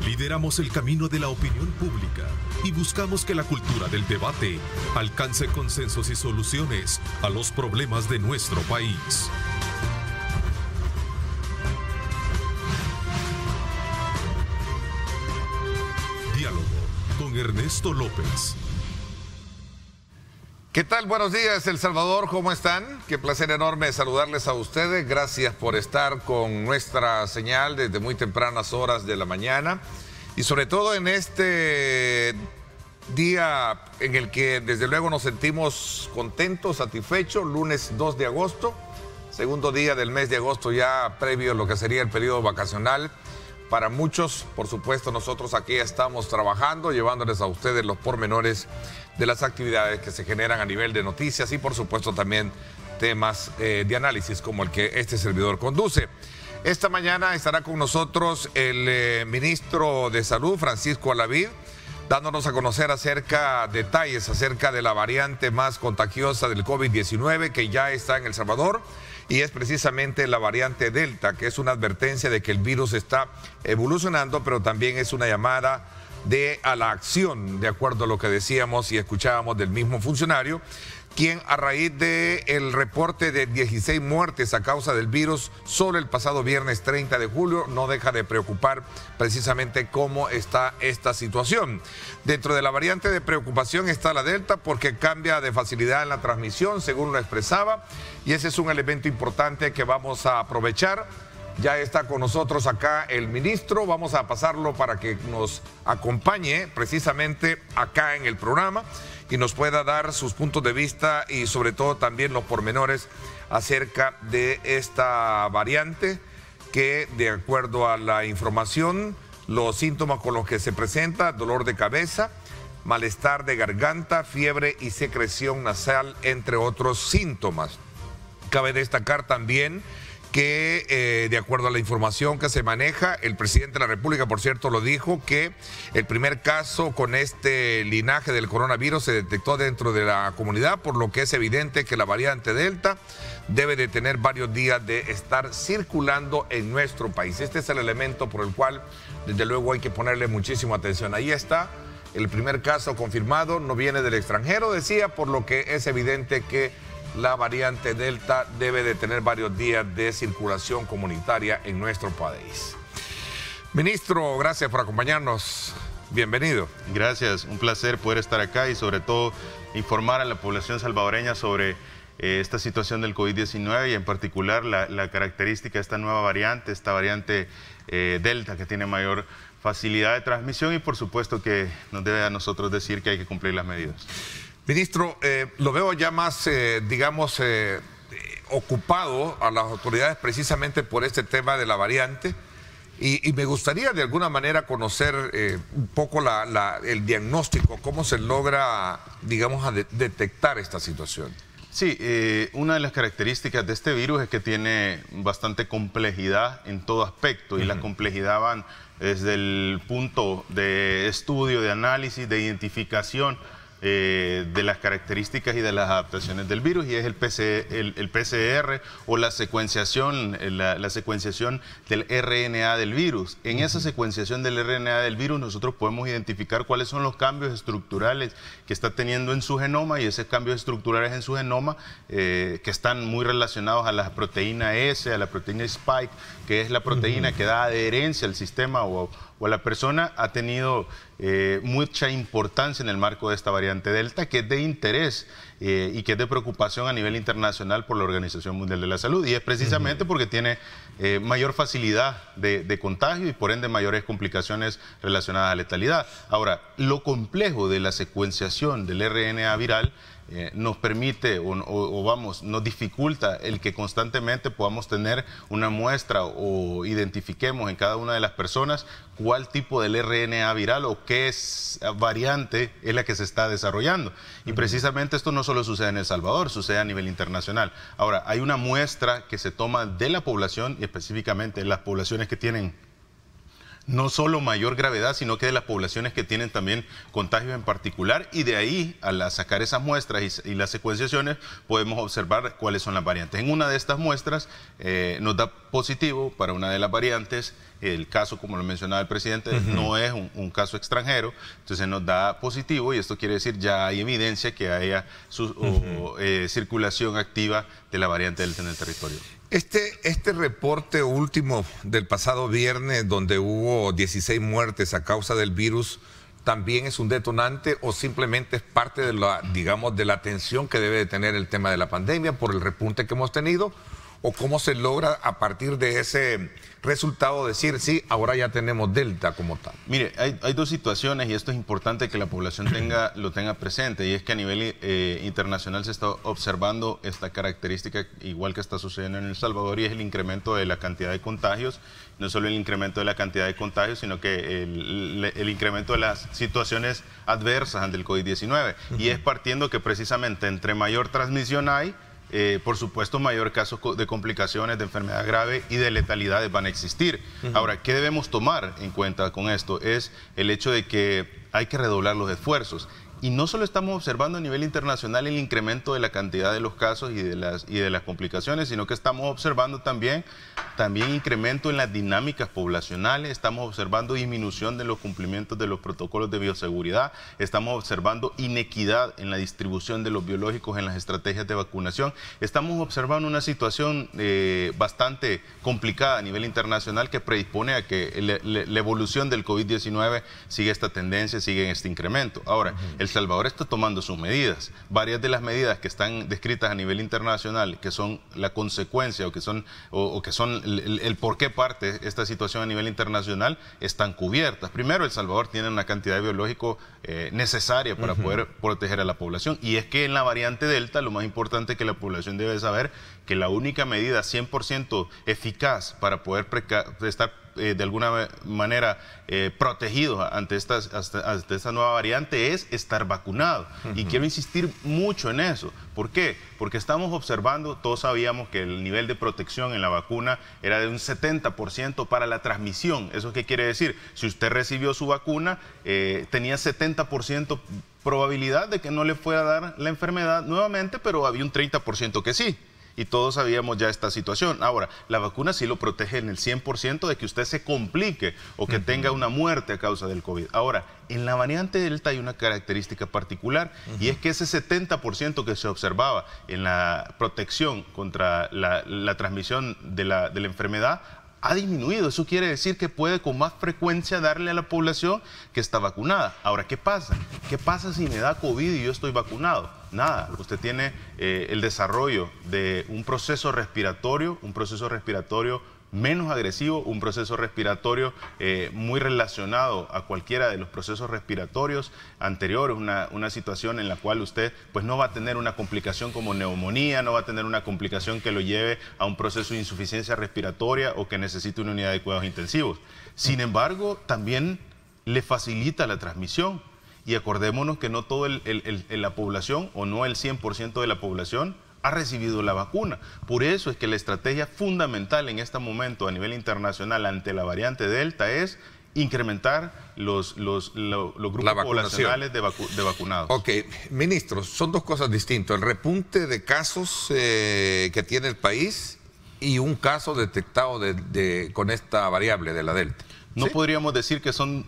Lideramos el camino de la opinión pública y buscamos que la cultura del debate alcance consensos y soluciones a los problemas de nuestro país. Diálogo con Ernesto López. ¿Qué tal? Buenos días, El Salvador, ¿cómo están? Qué placer enorme saludarles a ustedes. Gracias por estar con nuestra señal desde muy tempranas horas de la mañana y sobre todo en este día en el que desde luego nos sentimos contentos, satisfechos, lunes 2 de agosto, segundo día del mes de agosto ya previo a lo que sería el periodo vacacional. Para muchos, por supuesto, nosotros aquí estamos trabajando, llevándoles a ustedes los pormenores de las actividades que se generan a nivel de noticias y, por supuesto, también temas de análisis como el que este servidor conduce. Esta mañana estará con nosotros el ministro de Salud, Francisco Alavid, dándonos a conocer detalles acerca de la variante más contagiosa del COVID-19 que ya está en El Salvador. Y es precisamente la variante Delta, que es una advertencia de que el virus está evolucionando, pero también es una llamada a la acción, de acuerdo a lo que decíamos y escuchábamos del mismo funcionario, quien a raíz del reporte de 16 muertes a causa del virus solo el pasado viernes 30 de julio, no deja de preocupar precisamente cómo está esta situación. Dentro de la variante de preocupación está la Delta porque cambia de facilidad en la transmisión, según lo expresaba, y ese es un elemento importante que vamos a aprovechar. Ya está con nosotros acá el ministro, vamos a pasarlo para que nos acompañe precisamente acá en el programa y nos pueda dar sus puntos de vista y sobre todo también los pormenores acerca de esta variante que, de acuerdo a la información, los síntomas con los que se presenta: dolor de cabeza, malestar de garganta, fiebre y secreción nasal, entre otros síntomas. Cabe destacar también que de acuerdo a la información que se maneja, el presidente de la República, por cierto, lo dijo, que el primer caso con este linaje del coronavirus se detectó dentro de la comunidad, por lo que es evidente que la variante Delta debe de tener varios días de estar circulando en nuestro país. Este es el elemento por el cual, desde luego, hay que ponerle muchísima atención. Ahí está el primer caso confirmado, no viene del extranjero, decía, por lo que es evidente que la variante Delta debe de tener varios días de circulación comunitaria en nuestro país. Ministro, gracias por acompañarnos. Bienvenido. Gracias, un placer poder estar acá y sobre todo informar a la población salvadoreña sobre esta situación del COVID-19 y en particular la característica de esta nueva variante, esta variante Delta, que tiene mayor facilidad de transmisión y por supuesto que nos debe a nosotros decir que hay que cumplir las medidas. Ministro, lo veo ya más, ocupado a las autoridades precisamente por este tema de la variante y me gustaría de alguna manera conocer un poco el diagnóstico, cómo se logra, digamos, detectar esta situación. Sí, una de las características de este virus es que tiene bastante complejidad en todo aspecto y la complejidad van desde el punto de estudio, de análisis, de identificación de las características y de las adaptaciones del virus, y es el PCR o la secuenciación, la secuenciación del RNA del virus. En esa secuenciación del RNA del virus nosotros podemos identificar cuáles son los cambios estructurales que está teniendo en su genoma, y esos cambios estructurales en su genoma que están muy relacionados a la proteína S, a la proteína Spike, que es la proteína que da adherencia al sistema o a la persona, ha tenido mucha importancia en el marco de esta variante Delta, que es de interés y que es de preocupación a nivel internacional por la Organización Mundial de la Salud, y es precisamente porque tiene mayor facilidad de contagio y por ende mayores complicaciones relacionadas a letalidad. Ahora, lo complejo de la secuenciación del RNA viral nos permite nos dificulta el que constantemente podamos tener una muestra o identifiquemos en cada una de las personas cuál tipo del RNA viral o qué variante es la que se está desarrollando. Y precisamente esto no solo sucede en El Salvador, sucede a nivel internacional. Ahora, hay una muestra que se toma de la población y específicamente las poblaciones que tienen no solo mayor gravedad, sino que de las poblaciones que tienen también contagios en particular, y de ahí, al sacar esas muestras y las secuenciaciones, podemos observar cuáles son las variantes. En una de estas muestras nos da positivo para una de las variantes. El caso, como lo mencionaba el presidente, no es un caso extranjero, entonces nos da positivo, y esto quiere decir ya hay evidencia que haya circulación activa de la variante Delta en el territorio. Este reporte último del pasado viernes, donde hubo 16 muertes a causa del virus, ¿también es un detonante o simplemente es parte de la, digamos, de la atención que debe de tener el tema de la pandemia por el repunte que hemos tenido? ¿O cómo se logra a partir de ese resultado decir, sí, ahora ya tenemos Delta como tal? Mire, hay dos situaciones, y esto es importante que la población lo tenga presente, y es que a nivel internacional se está observando esta característica igual que está sucediendo en El Salvador, y es el incremento de la cantidad de contagios. No solo el incremento de la cantidad de contagios, sino que el incremento de las situaciones adversas ante el COVID-19. Y es partiendo que precisamente entre mayor transmisión hay, por supuesto, mayor caso de complicaciones, de enfermedad grave y de letalidades van a existir. Ahora, ¿qué debemos tomar en cuenta con esto? Es el hecho de que hay que redoblar los esfuerzos. Y no solo estamos observando a nivel internacional el incremento de la cantidad de los casos y de las complicaciones, sino que estamos observando también incremento en las dinámicas poblacionales, estamos observando disminución de los cumplimientos de los protocolos de bioseguridad, estamos observando inequidad en la distribución de los biológicos en las estrategias de vacunación, estamos observando una situación bastante complicada a nivel internacional que predispone a que la evolución del COVID-19 siga esta tendencia, siga en este incremento. Ahora, El Salvador está tomando sus medidas. Varias de las medidas que están descritas a nivel internacional, que son la consecuencia o que son el por qué parte esta situación a nivel internacional, están cubiertas. Primero, El Salvador tiene una cantidad de biológico necesaria para poder proteger a la población. Y es que en la variante Delta, lo más importante que la población debe saber, que la única medida 100% eficaz para poder estar de alguna manera protegidos ante esta nueva variante es estar vacunado. Y quiero insistir mucho en eso. ¿Por qué? Porque estamos observando, todos sabíamos que el nivel de protección en la vacuna era de un 70% para la transmisión. ¿Eso qué quiere decir? Si usted recibió su vacuna, tenía 70% probabilidad de que no le fuera a dar la enfermedad nuevamente, pero había un 30% que sí. Y todos sabíamos ya esta situación. Ahora, la vacuna sí lo protege en el 100% de que usted se complique o que tenga una muerte a causa del COVID. Ahora, en la variante Delta hay una característica particular, y es que ese 70% que se observaba en la protección contra la transmisión de la enfermedad ha disminuido. Eso quiere decir que puede con más frecuencia darle a la población que está vacunada. Ahora, ¿qué pasa? ¿Qué pasa si me da COVID y yo estoy vacunado? Nada, usted tiene el desarrollo de un proceso respiratorio menos agresivo, un proceso respiratorio muy relacionado a cualquiera de los procesos respiratorios anteriores, una situación en la cual usted pues no va a tener una complicación como neumonía, no va a tener una complicación que lo lleve a un proceso de insuficiencia respiratoria o que necesite una unidad de cuidados intensivos. Sin embargo, también le facilita la transmisión. Y acordémonos que no toda la población, o no el 100% de la población, ha recibido la vacuna. Por eso es que la estrategia fundamental en este momento a nivel internacional ante la variante Delta es incrementar los grupos poblacionales de vacunados. Ok, ministros, son dos cosas distintas. El repunte de casos que tiene el país y un caso detectado con esta variable de la Delta. No ¿Sí? podríamos decir que son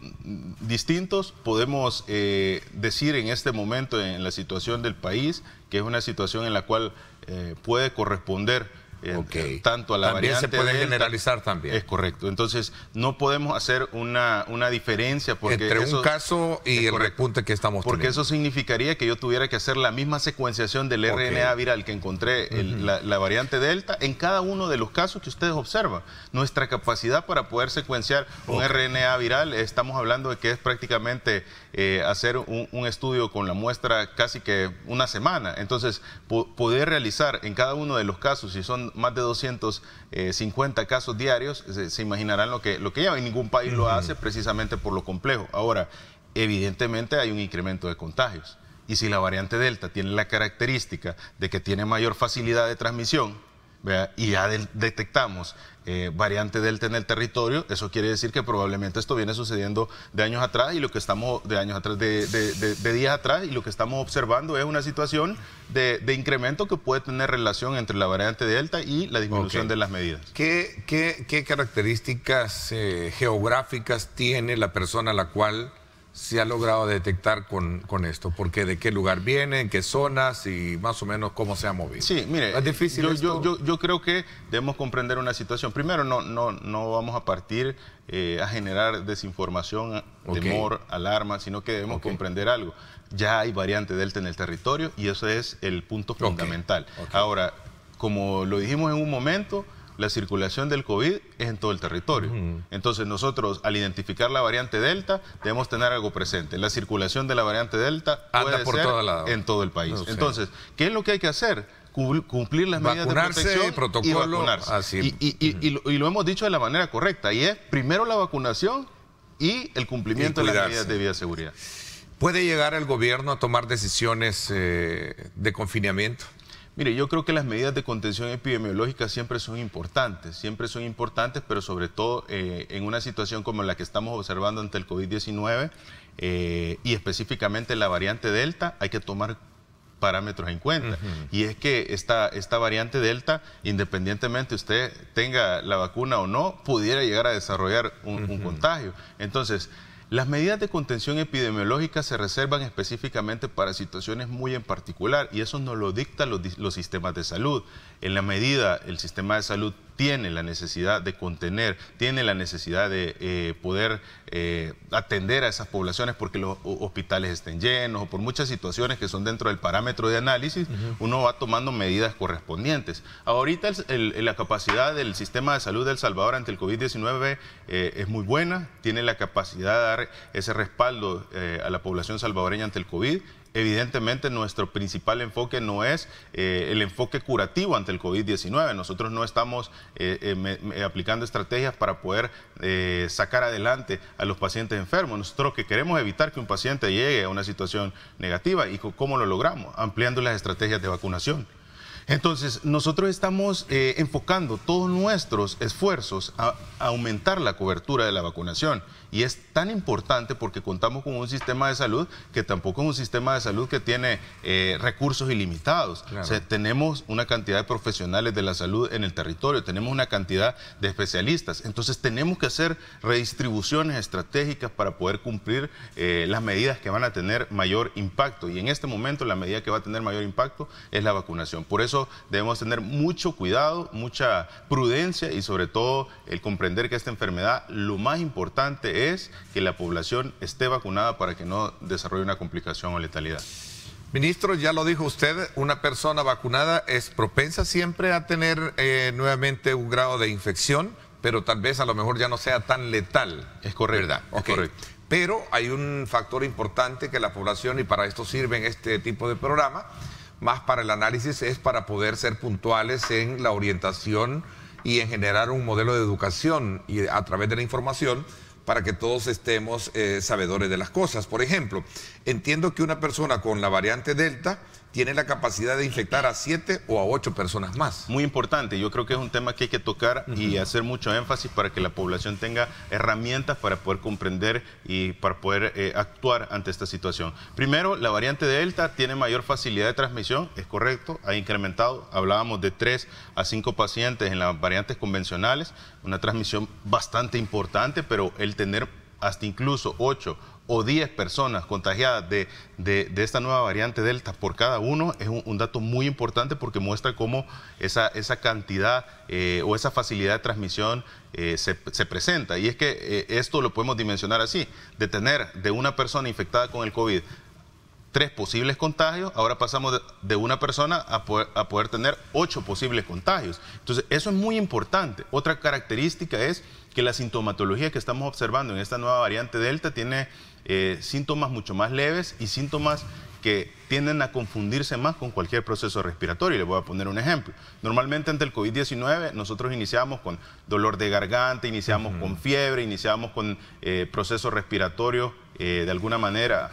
distintos, podemos decir en este momento en la situación del país que es una situación en la cual puede corresponder tanto a la también variante se puede Delta, generalizar también. Es correcto, entonces no podemos hacer una diferencia porque entre un caso y el repunte que estamos porque teniendo. eso significaría que yo tuviera que hacer la misma secuenciación del RNA viral que encontré la variante Delta en cada uno de los casos que ustedes observan. Nuestra capacidad para poder secuenciar un RNA viral, estamos hablando de que es prácticamente hacer un estudio con la muestra casi que una semana. Entonces, poder realizar en cada uno de los casos, si son más de 250 casos diarios, se imaginarán lo que lleva. Y ningún país lo hace precisamente por lo complejo. Ahora, evidentemente hay un incremento de contagios. Y si la variante Delta tiene la característica de que tiene mayor facilidad de transmisión, ¿vea? Y ya detectamos variante Delta en el territorio, eso quiere decir que probablemente esto viene sucediendo de años atrás y lo que estamos, de días atrás, y lo que estamos observando es una situación de incremento que puede tener relación entre la variante Delta y la disminución de las medidas. ¿Qué características geográficas tiene la persona a la cual se ha logrado detectar con esto? Porque ¿de qué lugar viene, en qué zonas y más o menos cómo se ha movido? Sí, mire, ¿Es difícil yo creo que debemos comprender una situación. Primero, no vamos a partir a generar desinformación, temor, alarma, sino que debemos comprender algo. Ya hay variante Delta en el territorio y eso es el punto fundamental. Ahora, como lo dijimos en un momento, la circulación del COVID es en todo el territorio. Entonces nosotros, al identificar la variante Delta, debemos tener algo presente. La circulación de la variante Delta puede ser en todo el país. Entonces, ¿qué es lo que hay que hacer? Cumplir las medidas de protección y vacunarse. Y lo hemos dicho de la manera correcta, y es primero la vacunación y el cumplimiento de las medidas de bioseguridad. ¿Puede llegar el gobierno a tomar decisiones de confinamiento? Mire, yo creo que las medidas de contención epidemiológica siempre son importantes, pero sobre todo en una situación como la que estamos observando ante el COVID-19 y específicamente la variante Delta, hay que tomar parámetros en cuenta. Y es que esta variante Delta, independientemente usted tenga la vacuna o no, pudiera llegar a desarrollar un contagio. Entonces, las medidas de contención epidemiológica se reservan específicamente para situaciones muy en particular y eso nos lo dictan los sistemas de salud. En la medida el sistema de salud tiene la necesidad de contener, tiene la necesidad de poder atender a esas poblaciones porque los hospitales estén llenos o por muchas situaciones que son dentro del parámetro de análisis, uno va tomando medidas correspondientes. Ahorita la capacidad del sistema de salud de El Salvador ante el COVID-19 es muy buena, tiene la capacidad de dar ese respaldo a la población salvadoreña ante el COVID. Evidentemente nuestro principal enfoque no es el enfoque curativo ante el COVID-19. Nosotros no estamos aplicando estrategias para poder sacar adelante a los pacientes enfermos. Nosotros lo que queremos evitar que un paciente llegue a una situación negativa. ¿Y cómo lo logramos? Ampliando las estrategias de vacunación. Entonces, nosotros estamos enfocando todos nuestros esfuerzos a aumentar la cobertura de la vacunación. Y es tan importante porque contamos con un sistema de salud que tampoco es un sistema de salud que tiene recursos ilimitados. Claro. O sea, tenemos una cantidad de profesionales de la salud en el territorio, tenemos una cantidad de especialistas. Entonces, tenemos que hacer redistribuciones estratégicas para poder cumplir las medidas que van a tener mayor impacto. Y en este momento, la medida que va a tener mayor impacto es la vacunación. Por eso debemos tener mucho cuidado, mucha prudencia y sobre todo el comprender que esta enfermedad, lo más importante es que la población esté vacunada para que no desarrolle una complicación o letalidad. Ministro, ya lo dijo usted, una persona vacunada es propensa siempre a tener nuevamente un grado de infección, pero tal vez a lo mejor ya no sea tan letal. Es correcto. ¿Verdad? Es correcto. Pero hay un factor importante que la población, y para esto sirven este tipo de programa, más para el análisis, es para poder ser puntuales en la orientación y en generar un modelo de educación y a través de la información para que todos estemos sabedores de las cosas. Por ejemplo, entiendo que una persona con la variante Delta tiene la capacidad de infectar a 7 o a 8 personas más. Muy importante, yo creo que es un tema que hay que tocar y hacer mucho énfasis para que la población tenga herramientas para poder comprender y para poder actuar ante esta situación. Primero, la variante Delta tiene mayor facilidad de transmisión, es correcto, ha incrementado, hablábamos de 3 a 5 pacientes en las variantes convencionales, una transmisión bastante importante, pero el tener hasta incluso 8 o 10 personas contagiadas de esta nueva variante Delta por cada uno es un dato muy importante porque muestra cómo esa cantidad o esa facilidad de transmisión se presenta. Y es que esto lo podemos dimensionar así, de tener de una persona infectada con el COVID 3 posibles contagios, ahora pasamos de una persona a poder tener 8 posibles contagios. Entonces, eso es muy importante. Otra característica es que la sintomatología que estamos observando en esta nueva variante Delta tiene síntomas mucho más leves y síntomas que tienden a confundirse más con cualquier proceso respiratorio. Y le voy a poner un ejemplo. Normalmente ante el COVID-19 nosotros iniciamos con dolor de garganta, iniciamos con fiebre, iniciamos con procesos respiratorios de alguna manera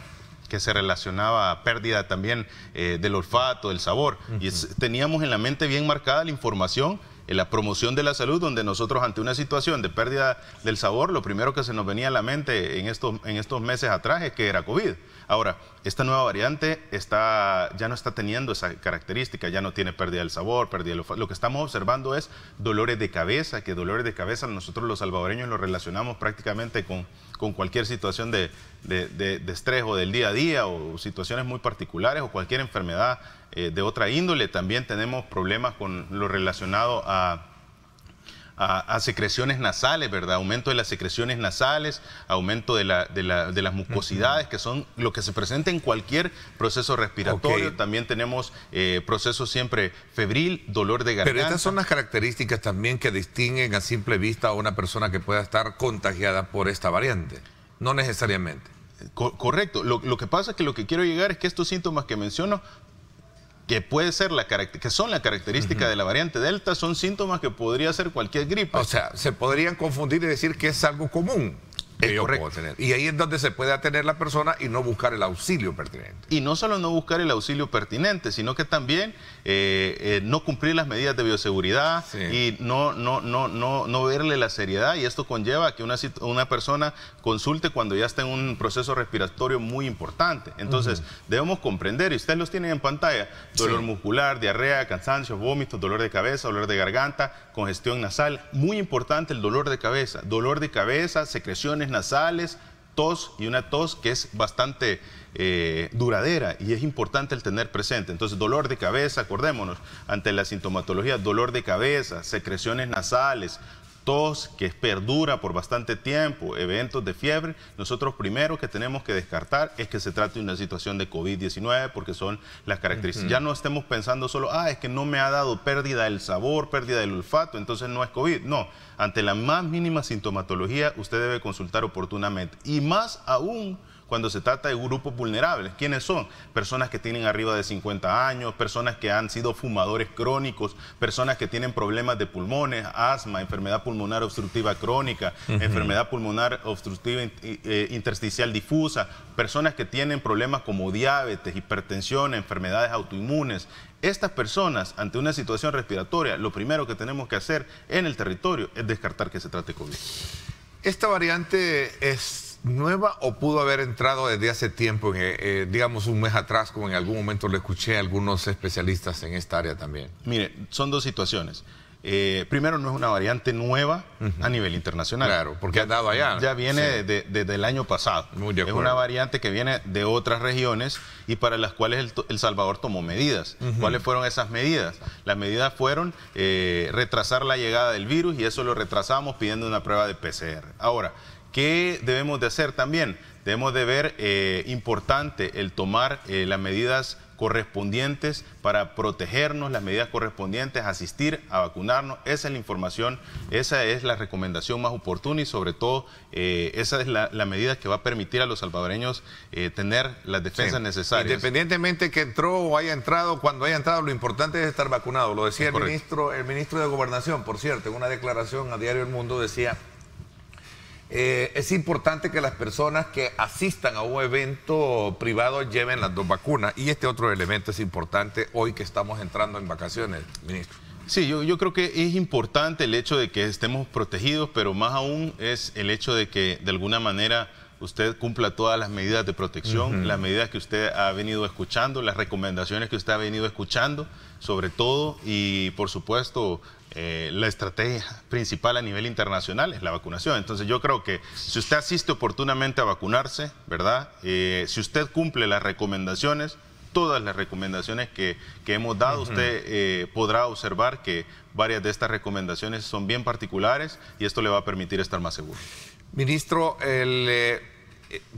que se relacionaba a pérdida también del olfato, del sabor. Y teníamos en la mente bien marcada la información en la promoción de la salud, donde nosotros ante una situación de pérdida del sabor, lo primero que se nos venía a la mente en estos meses atrás es que era COVID. Ahora, esta nueva variante ya no está teniendo esa característica, ya no tiene pérdida del sabor, pérdida del olfato. Lo que estamos observando es dolores de cabeza, que dolores de cabeza nosotros los salvadoreños los relacionamos prácticamente con cualquier situación de estrés o del día a día o situaciones muy particulares o cualquier enfermedad de otra índole. También tenemos problemas con lo relacionado a secreciones nasales, ¿verdad? Aumento de las secreciones nasales, aumento de las mucosidades, que son lo que se presenta en cualquier proceso respiratorio. Okay. También tenemos procesos siempre febril, dolor de garganta. Pero estas son las características también que distinguen a simple vista a una persona que pueda estar contagiada por esta variante. No necesariamente. Correcto. Lo que pasa es que lo que quiero llegar es que estos síntomas que menciono, que son la característica de la variante Delta, son síntomas que podría ser cualquier gripe. O sea, se podrían confundir y decir que es algo común que yo puedo tener. Y ahí es donde se puede atener la persona y no buscar el auxilio pertinente. Y no solo no buscar el auxilio pertinente, sino que también no cumplir las medidas de bioseguridad y no verle la seriedad. Y esto conlleva a que una persona consulte cuando ya está en un proceso respiratorio muy importante. Entonces, debemos comprender, y ustedes los tienen en pantalla, dolor muscular, diarrea, cansancio, vómitos, dolor de cabeza, dolor de garganta, congestión nasal. Muy importante el dolor de cabeza, secreciones nasales, tos, y una tos que es bastante duradera, y es importante el tener presente. Entonces, dolor de cabeza, acordémonos, ante la sintomatología, dolor de cabeza, secreciones nasales, tos que perdura por bastante tiempo, eventos de fiebre, nosotros primero que tenemos que descartar es que se trate de una situación de COVID-19, porque son las características. Ya no estemos pensando solo, es que no me ha dado pérdida del sabor, pérdida del olfato, entonces no es COVID. No, ante la más mínima sintomatología usted debe consultar oportunamente, y más aún cuando se trata de grupos vulnerables. ¿Quiénes son? Personas que tienen arriba de 50 años, personas que han sido fumadores crónicos, personas que tienen problemas de pulmones, asma, enfermedad pulmonar obstructiva crónica, enfermedad pulmonar obstructiva intersticial difusa, personas que tienen problemas como diabetes, hipertensión, enfermedades autoinmunes. Estas personas, ante una situación respiratoria, lo primero que tenemos que hacer en el territorio es descartar que se trate COVID. ¿Esta variante es nueva o pudo haber entrado desde hace tiempo, digamos un mes atrás, como en algún momento le escuché a algunos especialistas en esta área también? Mire, son dos situaciones. Primero, no es una variante nueva a nivel internacional. Claro, porque ha dado allá. Ya viene desde el año pasado. Muy de acuerdo. Es una variante que viene de otras regiones y para las cuales El Salvador tomó medidas. ¿Cuáles fueron esas medidas? Las medidas fueron retrasar la llegada del virus, y eso lo retrasamos pidiendo una prueba de PCR. Ahora, ¿qué debemos de hacer también? Debemos de ver importante el tomar las medidas correspondientes para protegernos, las medidas correspondientes, asistir a vacunarnos. Esa es la información, esa es la recomendación más oportuna, y sobre todo esa es la medida que va a permitir a los salvadoreños tener las defensas necesarias. Independientemente que entró o haya entrado, cuando haya entrado, lo importante es estar vacunado. Lo decía el ministro de Gobernación, por cierto, en una declaración a Diario El Mundo decía: es importante que las personas que asistan a un evento privado lleven las dos vacunas. Y este otro elemento es importante hoy que estamos entrando en vacaciones, ministro. Sí, yo creo que es importante el hecho de que estemos protegidos, pero más aún es el hecho de que de alguna manera usted cumpla todas las medidas de protección, las medidas que usted ha venido escuchando, las recomendaciones que usted ha venido escuchando, sobre todo, y por supuesto la estrategia principal a nivel internacional es la vacunación. Entonces yo creo que si usted asiste oportunamente a vacunarse, ¿verdad? Si usted cumple las recomendaciones, todas las recomendaciones que hemos dado, usted podrá observar que varias de estas recomendaciones son bien particulares, y esto le va a permitir estar más seguro. Ministro,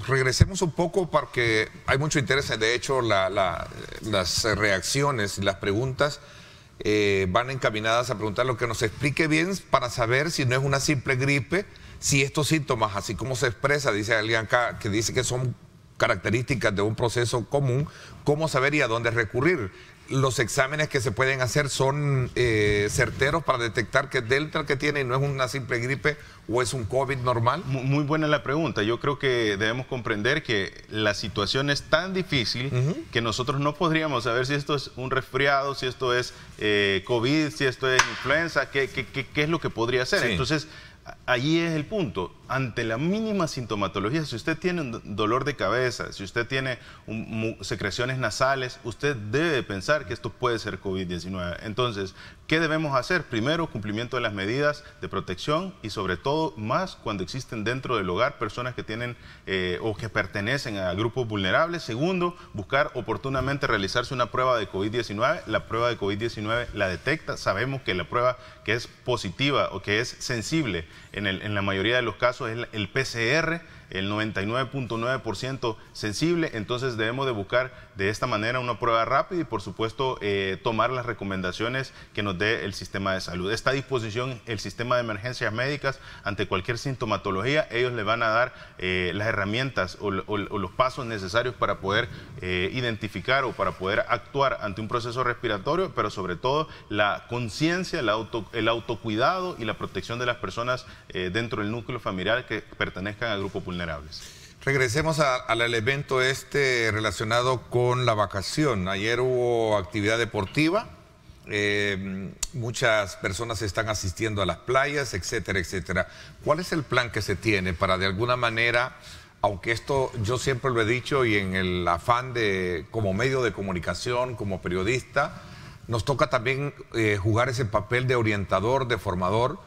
regresemos un poco porque hay mucho interés. De hecho, las reacciones y las preguntas van encaminadas a preguntar lo que nos explique bien para saber si no es una simple gripe, si estos síntomas, así como se expresa, dice alguien acá, que dice que son características de un proceso común, cómo saber y a dónde recurrir. los exámenes que se pueden hacer son certeros para detectar que es Delta el que tiene y no es una simple gripe o es un COVID normal? Muy buena la pregunta. Yo creo que debemos comprender que la situación es tan difícil que nosotros no podríamos saber si esto es un resfriado, si esto es COVID, si esto es influenza, qué es lo que podría ser. Sí. Entonces, allí es el punto. Ante la mínima sintomatología, si usted tiene un dolor de cabeza, si usted tiene secreciones nasales, usted debe pensar que esto puede ser COVID-19. Entonces, ¿qué debemos hacer? Primero, cumplimiento de las medidas de protección y sobre todo más cuando existen dentro del hogar personas que tienen o que pertenecen a grupos vulnerables. Segundo, buscar oportunamente realizarse una prueba de COVID-19. La prueba de COVID-19 la detecta. Sabemos que la prueba que es positiva o que es sensible en la mayoría de los casos es el PCR, el 99.9% sensible. Entonces debemos de buscar de esta manera una prueba rápida y por supuesto tomar las recomendaciones que nos dé el sistema de salud. Está a disposición el sistema de emergencias médicas ante cualquier sintomatología. Ellos le van a dar las herramientas o los pasos necesarios para poder identificar o para poder actuar ante un proceso respiratorio, pero sobre todo la conciencia, el autocuidado y la protección de las personas dentro del núcleo familiar que pertenezcan a grupos vulnerables. Regresemos al elemento relacionado con la vacación. Ayer hubo actividad deportiva, muchas personas están asistiendo a las playas, etcétera, etcétera. ¿Cuál es el plan que se tiene para de alguna manera, aunque esto yo siempre lo he dicho y en el afán de como medio de comunicación, como periodista, nos toca también jugar ese papel de orientador, de formador,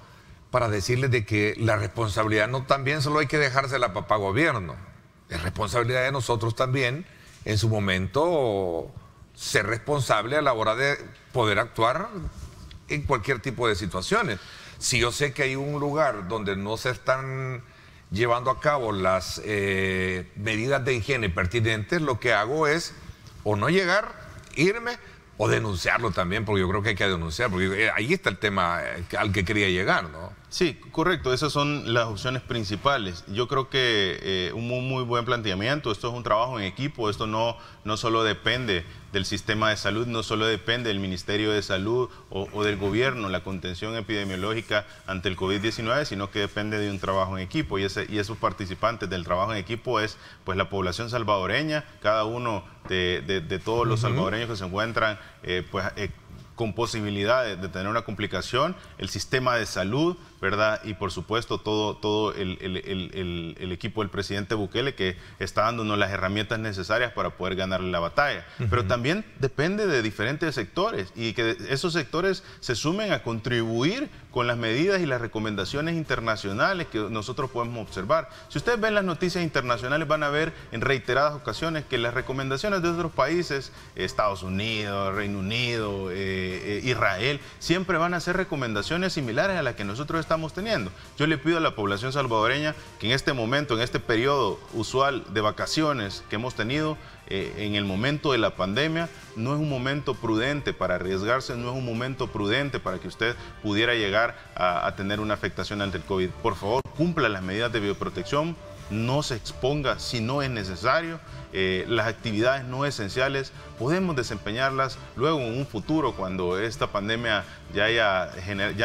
para decirles de que la responsabilidad no también solo hay que dejársela a papá gobierno, es responsabilidad de nosotros también en su momento ser responsable a la hora de poder actuar en cualquier tipo de situaciones. Si yo sé que hay un lugar donde no se están llevando a cabo las medidas de higiene pertinentes, lo que hago es o no llegar, irme, o denunciarlo también, porque yo creo que hay que denunciar, porque ahí está el tema al que quería llegar, ¿no? Sí, correcto, esas son las opciones principales. Yo creo que un muy buen planteamiento. Esto es un trabajo en equipo, esto no solo depende del sistema de salud, no solo depende del Ministerio de Salud o del gobierno, la contención epidemiológica ante el COVID-19, sino que depende de un trabajo en equipo y esos participantes del trabajo en equipo es pues la población salvadoreña, cada uno de todos los salvadoreños que se encuentran con posibilidad de tener una complicación, el sistema de salud, ¿verdad? Y por supuesto todo el equipo del presidente Bukele que está dándonos las herramientas necesarias para poder ganarle la batalla. Pero también depende de diferentes sectores y que esos sectores se sumen a contribuir con las medidas y las recomendaciones internacionales que nosotros podemos observar. Si ustedes ven las noticias internacionales van a ver en reiteradas ocasiones que las recomendaciones de otros países, Estados Unidos, Reino Unido, Israel, siempre van a ser recomendaciones similares a las que nosotros estamos teniendo. Yo le pido a la población salvadoreña que en este momento, en este periodo usual de vacaciones que hemos tenido, en el momento de la pandemia, no es un momento prudente para arriesgarse, no es un momento prudente para que usted pudiera llegar a tener una afectación ante el COVID. Por favor, cumpla las medidas de bioprotección, no se exponga si no es necesario. Las actividades no esenciales podemos desempeñarlas luego en un futuro cuando esta pandemia ya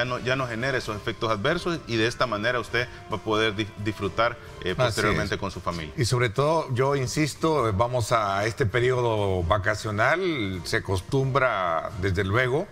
no genere esos efectos adversos y de esta manera usted va a poder disfrutar posteriormente con su familia. Y sobre todo, yo insisto, vamos a este periodo vacacional, se acostumbra desde luego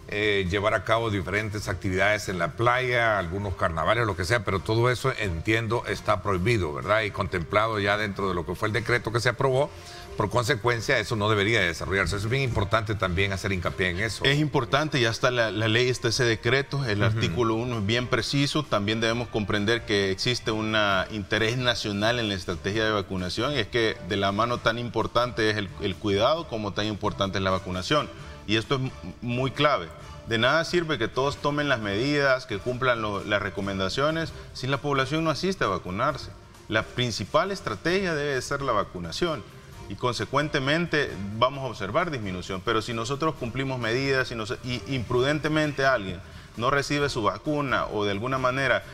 llevar a cabo diferentes actividades en la playa, algunos carnavales, lo que sea, pero todo eso, entiendo, está prohibido, ¿verdad? Y contemplado ya dentro de lo que fue el decreto que se aprobó. Por consecuencia, eso no debería desarrollarse. Es bien importante también hacer hincapié en eso. Es importante, ya está la ley, está ese decreto, el artículo 1 es bien preciso. También debemos comprender que existe un interés nacional en la estrategia de vacunación y es que de la mano tan importante es el cuidado como tan importante es la vacunación. Y esto es muy clave. De nada sirve que todos tomen las medidas, que cumplan las recomendaciones, si la población no asiste a vacunarse. La principal estrategia debe ser la vacunación y consecuentemente vamos a observar disminución. Pero si nosotros cumplimos medidas y imprudentemente alguien no recibe su vacuna o de alguna manera,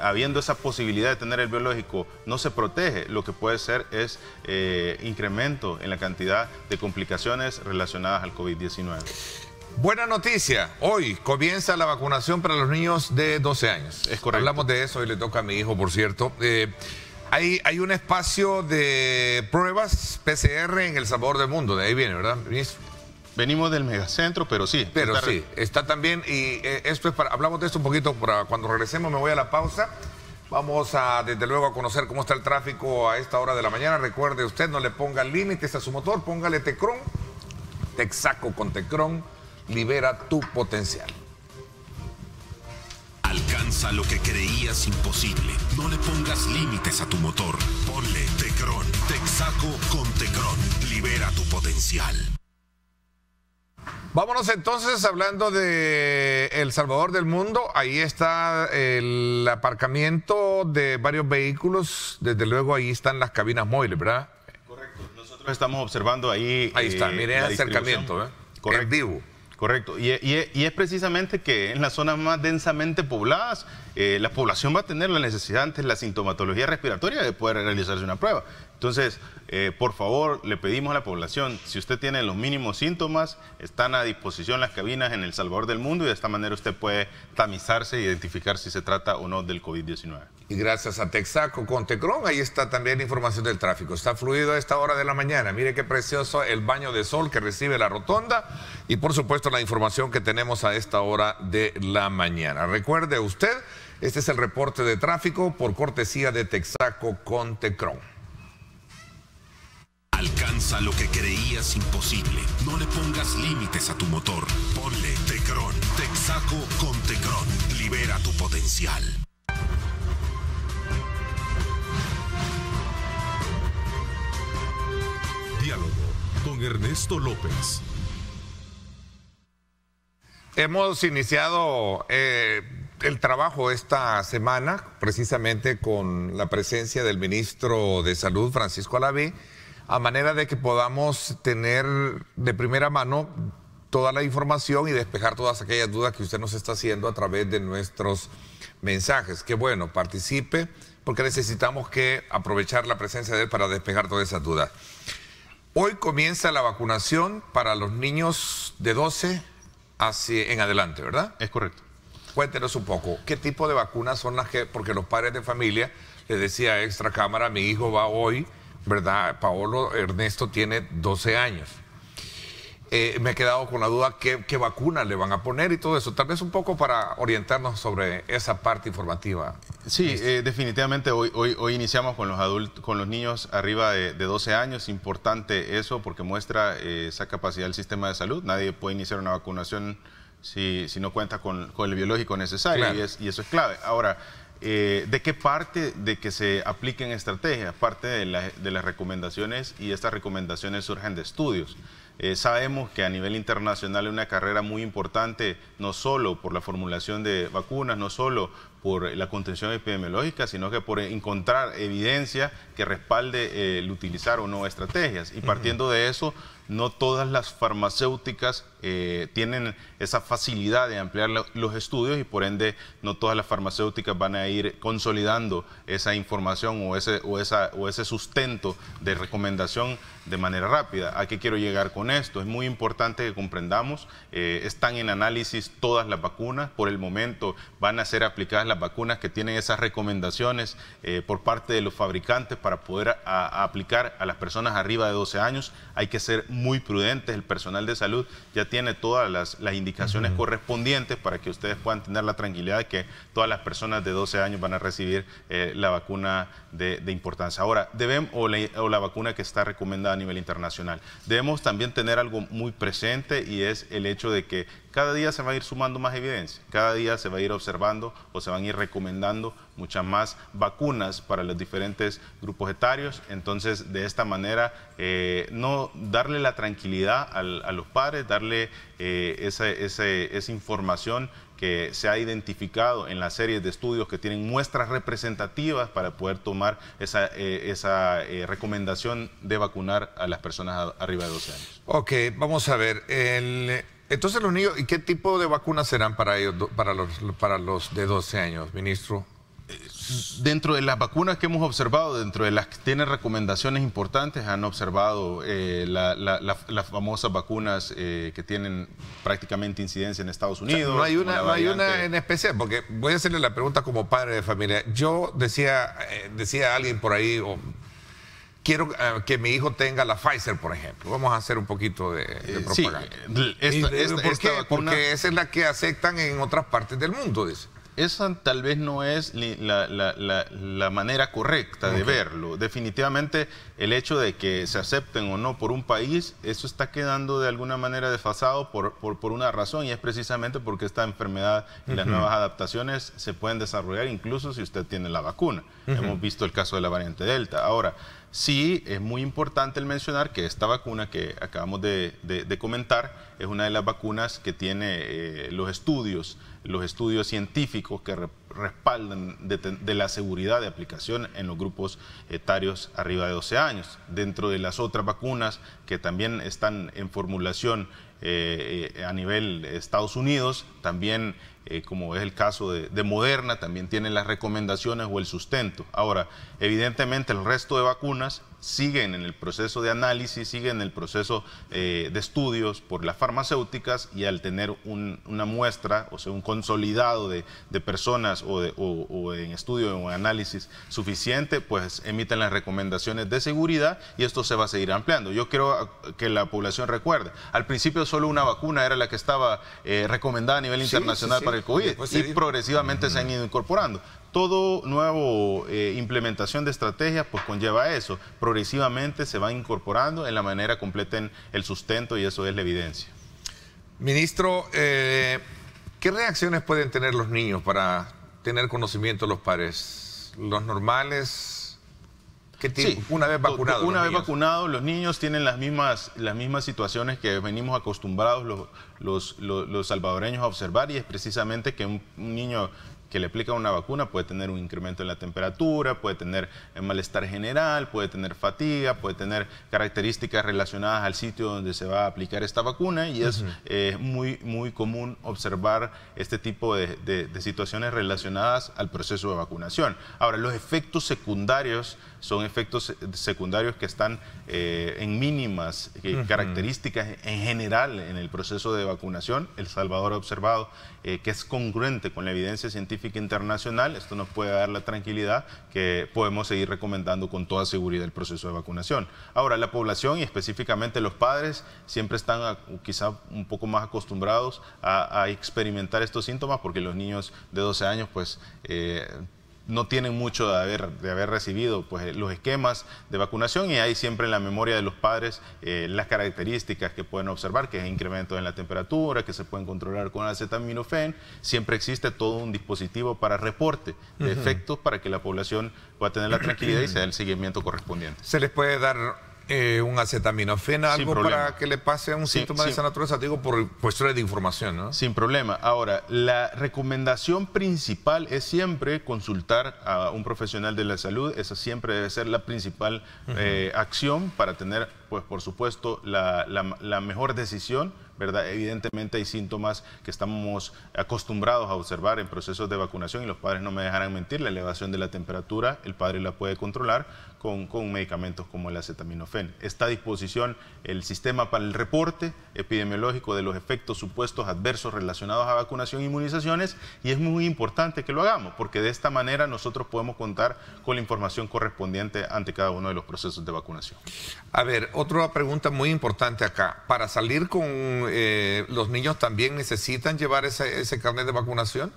habiendo esa posibilidad de tener el biológico, no se protege, lo que puede ser es incremento en la cantidad de complicaciones relacionadas al COVID-19. Buena noticia, hoy comienza la vacunación para los niños de 12 años. Es correcto. Hablamos de eso y le toca a mi hijo, por cierto. Hay un espacio de pruebas PCR en El Salvador del Mundo, de ahí viene, ¿verdad, ministro? Venimos del megacentro, pero sí. Pero sí, está también, y esto es para, hablamos de esto un poquito, para cuando regresemos me voy a la pausa. Vamos a, desde luego, a conocer cómo está el tráfico a esta hora de la mañana. Recuerde usted, no le ponga límites a su motor, póngale Tecron. Texaco con Tecron, libera tu potencial. Alcanza lo que creías imposible. No le pongas límites a tu motor. Ponle Tecron. Texaco con Tecron. Libera tu potencial. Vámonos entonces hablando de El Salvador del Mundo. Ahí está el aparcamiento de varios vehículos. Desde luego ahí están las cabinas móviles, ¿verdad? Correcto. Nosotros estamos observando ahí. Ahí está, miren el acercamiento, ¿eh? Correcto. En vivo. Correcto, y es precisamente que en las zonas más densamente pobladas, la población va a tener la necesidad ante la sintomatología respiratoria de poder realizarse una prueba. Entonces, por favor, le pedimos a la población, si usted tiene los mínimos síntomas, están a disposición las cabinas en El Salvador del Mundo y de esta manera usted puede tamizarse e identificar si se trata o no del COVID-19. Y gracias a Texaco con Tecron, ahí está también información del tráfico. Está fluido a esta hora de la mañana. Mire qué precioso el baño de sol que recibe la rotonda y por supuesto la información que tenemos a esta hora de la mañana. Recuerde usted, este es el reporte de tráfico por cortesía de Texaco con Tecron. Alcanza lo que creías imposible. No le pongas límites a tu motor. Ponle Tecron. Texaco con Tecron. Libera tu potencial. Diálogo con Ernesto López. Hemos iniciado el trabajo esta semana precisamente con la presencia del ministro de Salud, Francisco Alaví, a manera de que podamos tener de primera mano toda la información y despejar todas aquellas dudas que usted nos está haciendo a través de nuestros mensajes. Que bueno, participe porque necesitamos que aprovechar la presencia de él para despejar todas esas dudas. Hoy comienza la vacunación para los niños de 12 en adelante, ¿verdad? Es correcto. Cuéntenos un poco, ¿qué tipo de vacunas son las que, porque los padres de familia, les decía a Extra Cámara, mi hijo va hoy, ¿verdad? Paolo Ernesto tiene 12 años. Me he quedado con la duda qué vacuna le van a poner y todo eso. Tal vez un poco para orientarnos sobre esa parte informativa. Sí, definitivamente hoy iniciamos con los adultos, con los niños arriba de 12 años. Importante eso porque muestra esa capacidad del sistema de salud. Nadie puede iniciar una vacunación si no cuenta con el biológico necesario, claro. y eso es clave. Ahora, ¿de qué parte de que se apliquen estrategias? Parte de las recomendaciones, y estas recomendaciones surgen de estudios. Sabemos que a nivel internacional hay una carrera muy importante, no solo por la formulación de vacunas, no solo por la contención epidemiológica, sino que por encontrar evidencia que respalde el utilizar o no estrategias. Y partiendo de eso, no todas las farmacéuticas tienen esa facilidad de ampliar los estudios y por ende no todas las farmacéuticas van a ir consolidando esa información o ese sustento de recomendación de manera rápida. ¿A qué quiero llegar con esto? Es muy importante que comprendamos, están en análisis todas las vacunas, por el momento van a ser aplicadas las vacunas que tienen esas recomendaciones por parte de los fabricantes para poder aplicar a las personas arriba de 12 años. Hay que ser muy prudentes, el personal de salud ya tiene todas las indicaciones correspondientes para que ustedes puedan tener la tranquilidad de que todas las personas de 12 años van a recibir la vacuna de importancia. Ahora, o la vacuna que está recomendada a nivel internacional. Debemos también tener algo muy presente y es el hecho de que cada día se va a ir sumando más evidencia, cada día se va a ir observando o se van a ir recomendando muchas más vacunas para los diferentes grupos etarios. Entonces, de esta manera, no darle la tranquilidad a los padres, darle esa información que se ha identificado en las series de estudios que tienen muestras representativas para poder tomar esa recomendación de vacunar a las personas arriba de 12 años. Ok, vamos a ver. Entonces los niños, ¿y qué tipo de vacunas serán para ellos, para los de 12 años, ministro? Dentro de las vacunas que hemos observado, dentro de las que tienen recomendaciones importantes, han observado las famosas vacunas que tienen prácticamente incidencia en Estados Unidos. O sea, no hay una en especial, porque voy a hacerle la pregunta como padre de familia. Yo decía a alguien por ahí, quiero que mi hijo tenga la Pfizer, por ejemplo. Vamos a hacer un poquito de propaganda. Sí, ¿Por qué? Porque esa es la que aceptan en otras partes del mundo, dice. Esa tal vez no es la manera correcta de verlo. Definitivamente el hecho de que se acepten o no por un país, eso está quedando de alguna manera desfasado por una razón, y es precisamente porque esta enfermedad y las nuevas adaptaciones se pueden desarrollar incluso si usted tiene la vacuna. Hemos visto el caso de la variante Delta. Ahora, sí es muy importante el mencionar que esta vacuna que acabamos de comentar es una de las vacunas que tiene los estudios científicos que respaldan de la seguridad de aplicación en los grupos etarios arriba de 12 años. Dentro de las otras vacunas que también están en formulación a nivel Estados Unidos, también como es el caso de Moderna, también tienen las recomendaciones o el sustento. Ahora, evidentemente el resto de vacunas siguen en el proceso de análisis, siguen en el proceso de estudios por las farmacéuticas, y al tener una muestra, o sea, un consolidado de personas o en estudio o en análisis suficiente, pues emiten las recomendaciones de seguridad, y esto se va a seguir ampliando. Yo quiero que la población recuerde, al principio solo una vacuna era la que estaba recomendada a nivel internacional para el COVID, y progresivamente se han ido incorporando. Todo nuevo implementación de estrategias pues conlleva eso. Progresivamente se va incorporando en la manera completen el sustento, y eso es la evidencia. Ministro, ¿qué reacciones pueden tener los niños para tener conocimiento los padres? ¿Los normales? ¿Qué tipo? Sí, Una vez vacunados. Una vez vacunados, los niños tienen las mismas situaciones que venimos acostumbrados los salvadoreños a observar, y es precisamente que un niño que le aplica una vacuna puede tener un incremento en la temperatura, puede tener malestar general, puede tener fatiga, puede tener características relacionadas al sitio donde se va a aplicar esta vacuna, y es muy común observar este tipo de situaciones relacionadas al proceso de vacunación. Ahora, los efectos secundarios son efectos secundarios que están en mínimas características en general en el proceso de vacunación. El Salvador ha observado que es congruente con la evidencia científica internacional. Esto nos puede dar la tranquilidad que podemos seguir recomendando con toda seguridad el proceso de vacunación. Ahora, la población y específicamente los padres siempre están quizá un poco más acostumbrados a experimentar estos síntomas, porque los niños de 12 años pues no tienen mucho de haber recibido pues los esquemas de vacunación, y hay siempre en la memoria de los padres las características que pueden observar, que es incremento en la temperatura, que se pueden controlar con acetaminofén. Siempre existe todo un dispositivo para reporte de efectos para que la población pueda tener la tranquilidad y se dé el seguimiento correspondiente. ¿Se les puede dar un acetaminofén, algo para que le pase un síntoma de esa naturaleza? Digo, por cuestiones de información, ¿no? Sin problema. Ahora, la recomendación principal es siempre consultar a un profesional de la salud. Esa siempre debe ser la principal acción para tener, pues, por supuesto, la mejor decisión, ¿verdad? Evidentemente hay síntomas que estamos acostumbrados a observar en procesos de vacunación, y los padres no me dejarán mentir. La elevación de la temperatura, el padre la puede controlar con medicamentos como el acetaminofén. Está a disposición el sistema para el reporte epidemiológico de los efectos supuestos adversos relacionados a vacunación e inmunizaciones, y es muy importante que lo hagamos, porque de esta manera nosotros podemos contar con la información correspondiente ante cada uno de los procesos de vacunación. A ver, otra pregunta muy importante acá. ¿Para salir con los niños también necesitan llevar ese carnet de vacunación?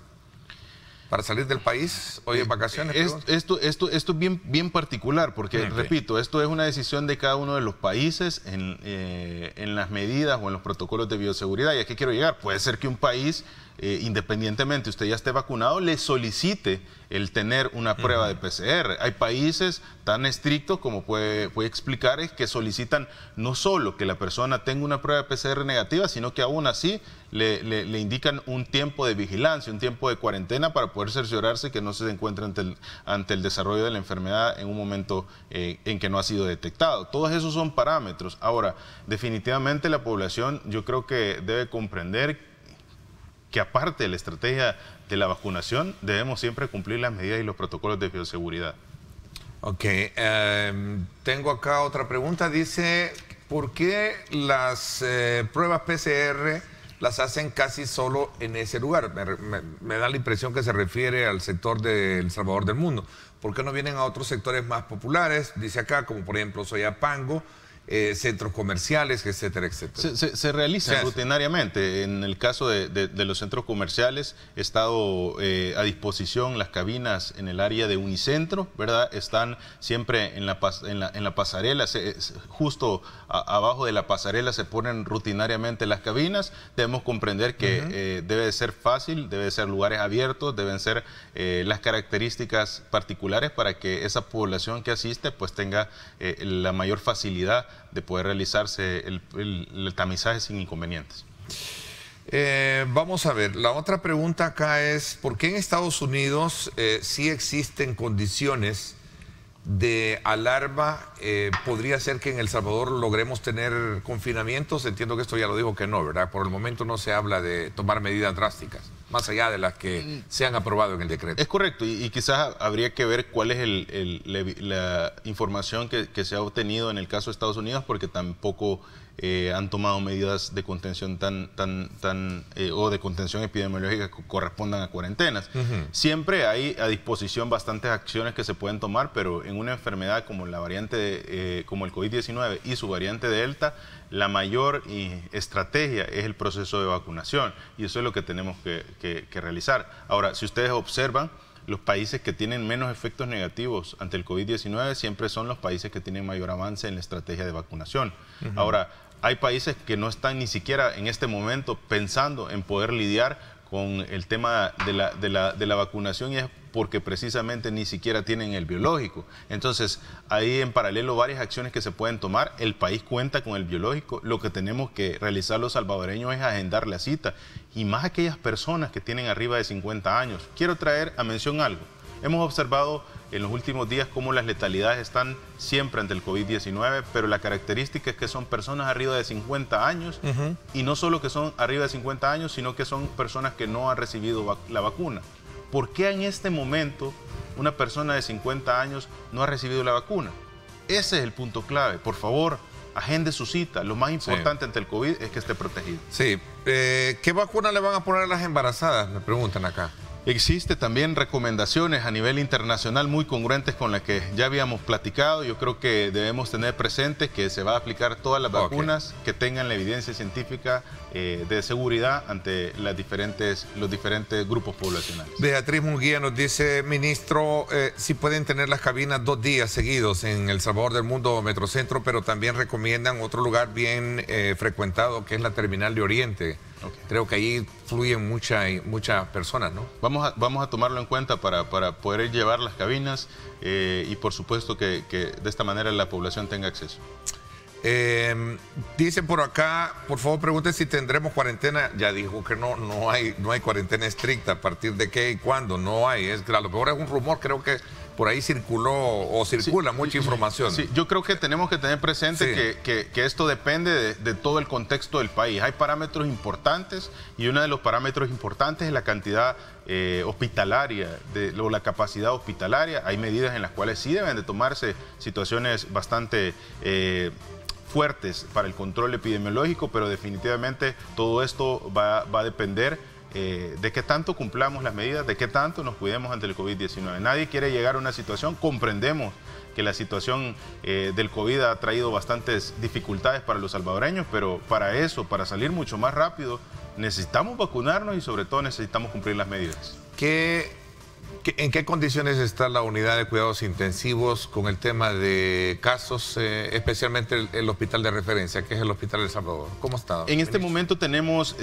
¿Para salir del país hoy en vacaciones? Esto es bien particular, porque, repito, esto es una decisión de cada uno de los países en las medidas o en los protocolos de bioseguridad. ¿Y a qué quiero llegar? Puede ser que un país independientemente usted ya esté vacunado, le solicite el tener una prueba de PCR. Hay países tan estrictos, como puede explicar, es que solicitan no solo que la persona tenga una prueba de PCR negativa, sino que aún así le indican un tiempo de vigilancia, un tiempo de cuarentena para poder cerciorarse que no se encuentra ante el desarrollo de la enfermedad en un momento en que no ha sido detectado. Todos esos son parámetros. Ahora, definitivamente la población, yo creo que debe comprender que aparte de la estrategia de la vacunación, debemos siempre cumplir las medidas y los protocolos de bioseguridad. Ok, tengo acá otra pregunta. Dice, ¿por qué las pruebas PCR las hacen casi solo en ese lugar? Me da la impresión que se refiere al sector de El Salvador del Mundo. ¿Por qué no vienen a otros sectores más populares? Dice acá, como por ejemplo Soyapango, centros comerciales, etcétera, etcétera. Se realizan rutinariamente. En el caso de los centros comerciales, he estado a disposición las cabinas en el área de Unicentro, ¿verdad? Están siempre en la pasarela, justo abajo de la pasarela se ponen rutinariamente las cabinas. Debemos comprender que debe de ser fácil, debe de ser lugares abiertos, deben ser las características particulares para que esa población que asiste pues tenga la mayor facilidad de poder realizarse el tamizaje sin inconvenientes. Vamos a ver, la otra pregunta acá es, ¿por qué en Estados Unidos sí existen condiciones de alarma? ¿Podría ser que en El Salvador logremos tener confinamientos? Entiendo que esto ya lo dijo que no, ¿verdad? Por el momento no se habla de tomar medidas drásticas, más allá de las que se han aprobado en el decreto. Es correcto, y quizás habría que ver cuál es la información que se ha obtenido en el caso de Estados Unidos, porque tampoco han tomado medidas de contención o de contención epidemiológica que correspondan a cuarentenas. Siempre hay a disposición bastantes acciones que se pueden tomar, pero en una enfermedad como la variante, como el COVID-19 y su variante Delta, la mayor estrategia es el proceso de vacunación, y eso es lo que tenemos que realizar. Ahora, si ustedes observan, los países que tienen menos efectos negativos ante el COVID-19 siempre son los países que tienen mayor avance en la estrategia de vacunación. Ahora, hay países que no están ni siquiera en este momento pensando en poder lidiar con el tema de la vacunación, y es porque precisamente ni siquiera tienen el biológico. Entonces, hay en paralelo varias acciones que se pueden tomar. El país cuenta con el biológico. Lo que tenemos que realizar los salvadoreños es agendar la cita, y más aquellas personas que tienen arriba de 50 años. Quiero traer a mención algo. Hemos observado en los últimos días cómo las letalidades están siempre ante el COVID-19, pero la característica es que son personas arriba de 50 años, y no solo que son arriba de 50 años, sino que son personas que no han recibido la vacuna. ¿Por qué en este momento una persona de 50 años no ha recibido la vacuna? Ese es el punto clave. Por favor, agende su cita. Lo más importante ante el COVID es que esté protegido. Sí. ¿Qué vacuna le van a poner a las embarazadas? Me preguntan acá. Existe también recomendaciones a nivel internacional muy congruentes con las que ya habíamos platicado. Yo creo que debemos tener presente que se va a aplicar todas las vacunas que tengan la evidencia científica de seguridad ante los diferentes grupos poblacionales. Beatriz Munguía nos dice, ministro, si pueden tener las cabinas 2 días seguidos en El Salvador del Mundo o Metrocentro, pero también recomiendan otro lugar bien frecuentado, que es la Terminal de Oriente. Creo que ahí fluyen muchas personas, ¿no? Vamos a tomarlo en cuenta para poder llevar las cabinas y por supuesto que de esta manera la población tenga acceso. Dicen por acá, por favor pregunten si tendremos cuarentena. Ya dijo que no hay cuarentena estricta. ¿A partir de qué y cuándo? No hay. A lo mejor es un rumor, creo que por ahí circula mucha información. Sí, yo creo que tenemos que tener presente que esto depende de todo el contexto del país. Hay parámetros importantes, y uno de los parámetros importantes es la cantidad hospitalaria o la capacidad hospitalaria. Hay medidas en las cuales sí deben de tomarse situaciones bastante fuertes para el control epidemiológico, pero definitivamente todo esto va a depender de qué tanto cumplamos las medidas, de qué tanto nos cuidemos ante el COVID-19. Nadie quiere llegar a una situación, comprendemos que la situación del COVID ha traído bastantes dificultades para los salvadoreños, pero para salir mucho más rápido, necesitamos vacunarnos y sobre todo necesitamos cumplir las medidas. ¿En qué condiciones está la unidad de cuidados intensivos con el tema de casos, especialmente el hospital de referencia, que es el Hospital El Salvador? ¿Cómo está? En este momento tenemos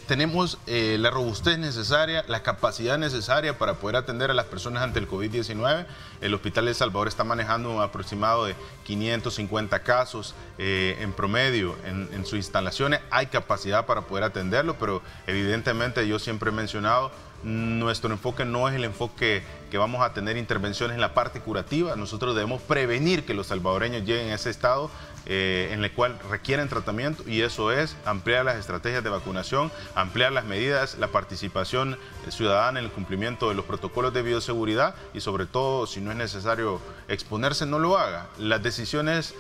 tenemos la robustez necesaria, la capacidad necesaria para poder atender a las personas ante el COVID-19. El Hospital de El Salvador está manejando un aproximado de 550 casos en promedio en sus instalaciones. Hay capacidad para poder atenderlo, pero evidentemente yo siempre he mencionado, nuestro enfoque no es el enfoque que vamos a tener intervenciones en la parte curativa. Nosotros debemos prevenir que los salvadoreños lleguen a ese estado en el cual requieren tratamiento, y eso es ampliar las estrategias de vacunación, ampliar las medidas, la participación ciudadana en el cumplimiento de los protocolos de bioseguridad, y sobre todo, si no es necesario exponerse, no lo haga. Las decisiones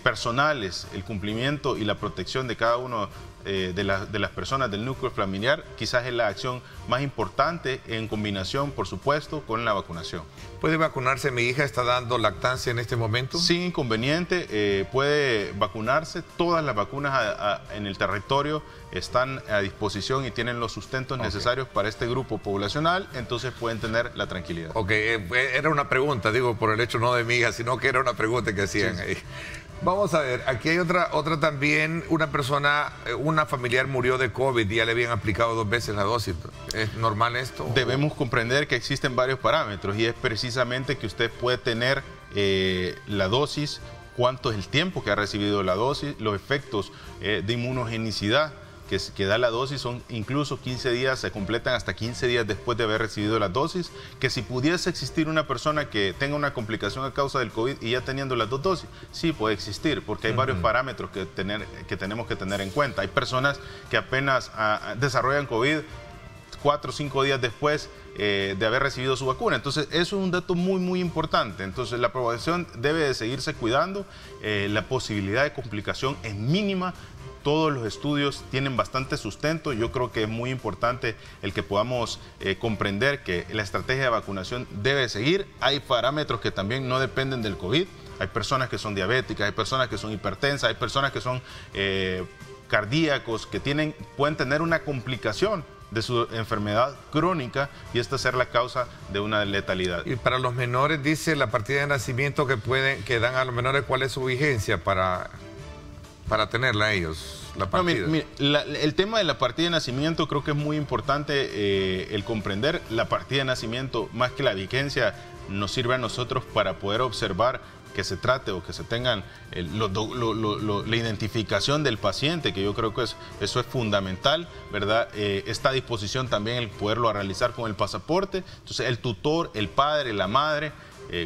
personales, el cumplimiento y la protección de cada uno de las personas del núcleo familiar, quizás es la acción más importante, en combinación, por supuesto, con la vacunación. ¿Puede vacunarse? Mi hija está dando lactancia en este momento. Sin inconveniente, puede vacunarse. Todas las vacunas en el territorio están a disposición y tienen los sustentos necesarios para este grupo poblacional, entonces pueden tener la tranquilidad. Ok, era una pregunta, digo, por el hecho no de mi hija, sino que era una pregunta que hacían ahí. Vamos a ver, aquí hay otra también. Una familiar murió de COVID y ya le habían aplicado 2 veces la dosis. ¿Es normal esto? Debemos comprender que existen varios parámetros, y es precisamente que usted puede tener la dosis, cuánto es el tiempo que ha recibido la dosis, los efectos de inmunogenicidad que da la dosis son incluso 15 días, se completan hasta 15 días después de haber recibido la dosis, que si pudiese existir una persona que tenga una complicación a causa del COVID y ya teniendo las 2 dosis, sí puede existir, porque hay varios parámetros que tenemos que tener en cuenta. Hay personas que apenas desarrollan COVID 4 o 5 días después de haber recibido su vacuna. Entonces, eso es un dato muy, muy importante. Entonces, la población debe de seguirse cuidando. La posibilidad de complicación es mínima. Todos los estudios tienen bastante sustento. Yo creo que es muy importante el que podamos comprender que la estrategia de vacunación debe seguir. Hay parámetros que también no dependen del COVID. Hay personas que son diabéticas, hay personas que son hipertensas, hay personas que son cardíacos, que pueden tener una complicación de su enfermedad crónica, y esta ser la causa de una letalidad. Y para los menores, dice la partida de nacimiento que dan a los menores, ¿cuál es su vigencia para tenerla ellos, la partida? No, el tema de la partida de nacimiento creo que es muy importante el comprender. La partida de nacimiento, más que la vigencia, nos sirve a nosotros para poder observar que se trate o que se tengan la identificación del paciente, que yo creo que eso es fundamental, ¿verdad? Está a disposición también el poderlo realizar con el pasaporte. Entonces, el tutor, el padre, la madre,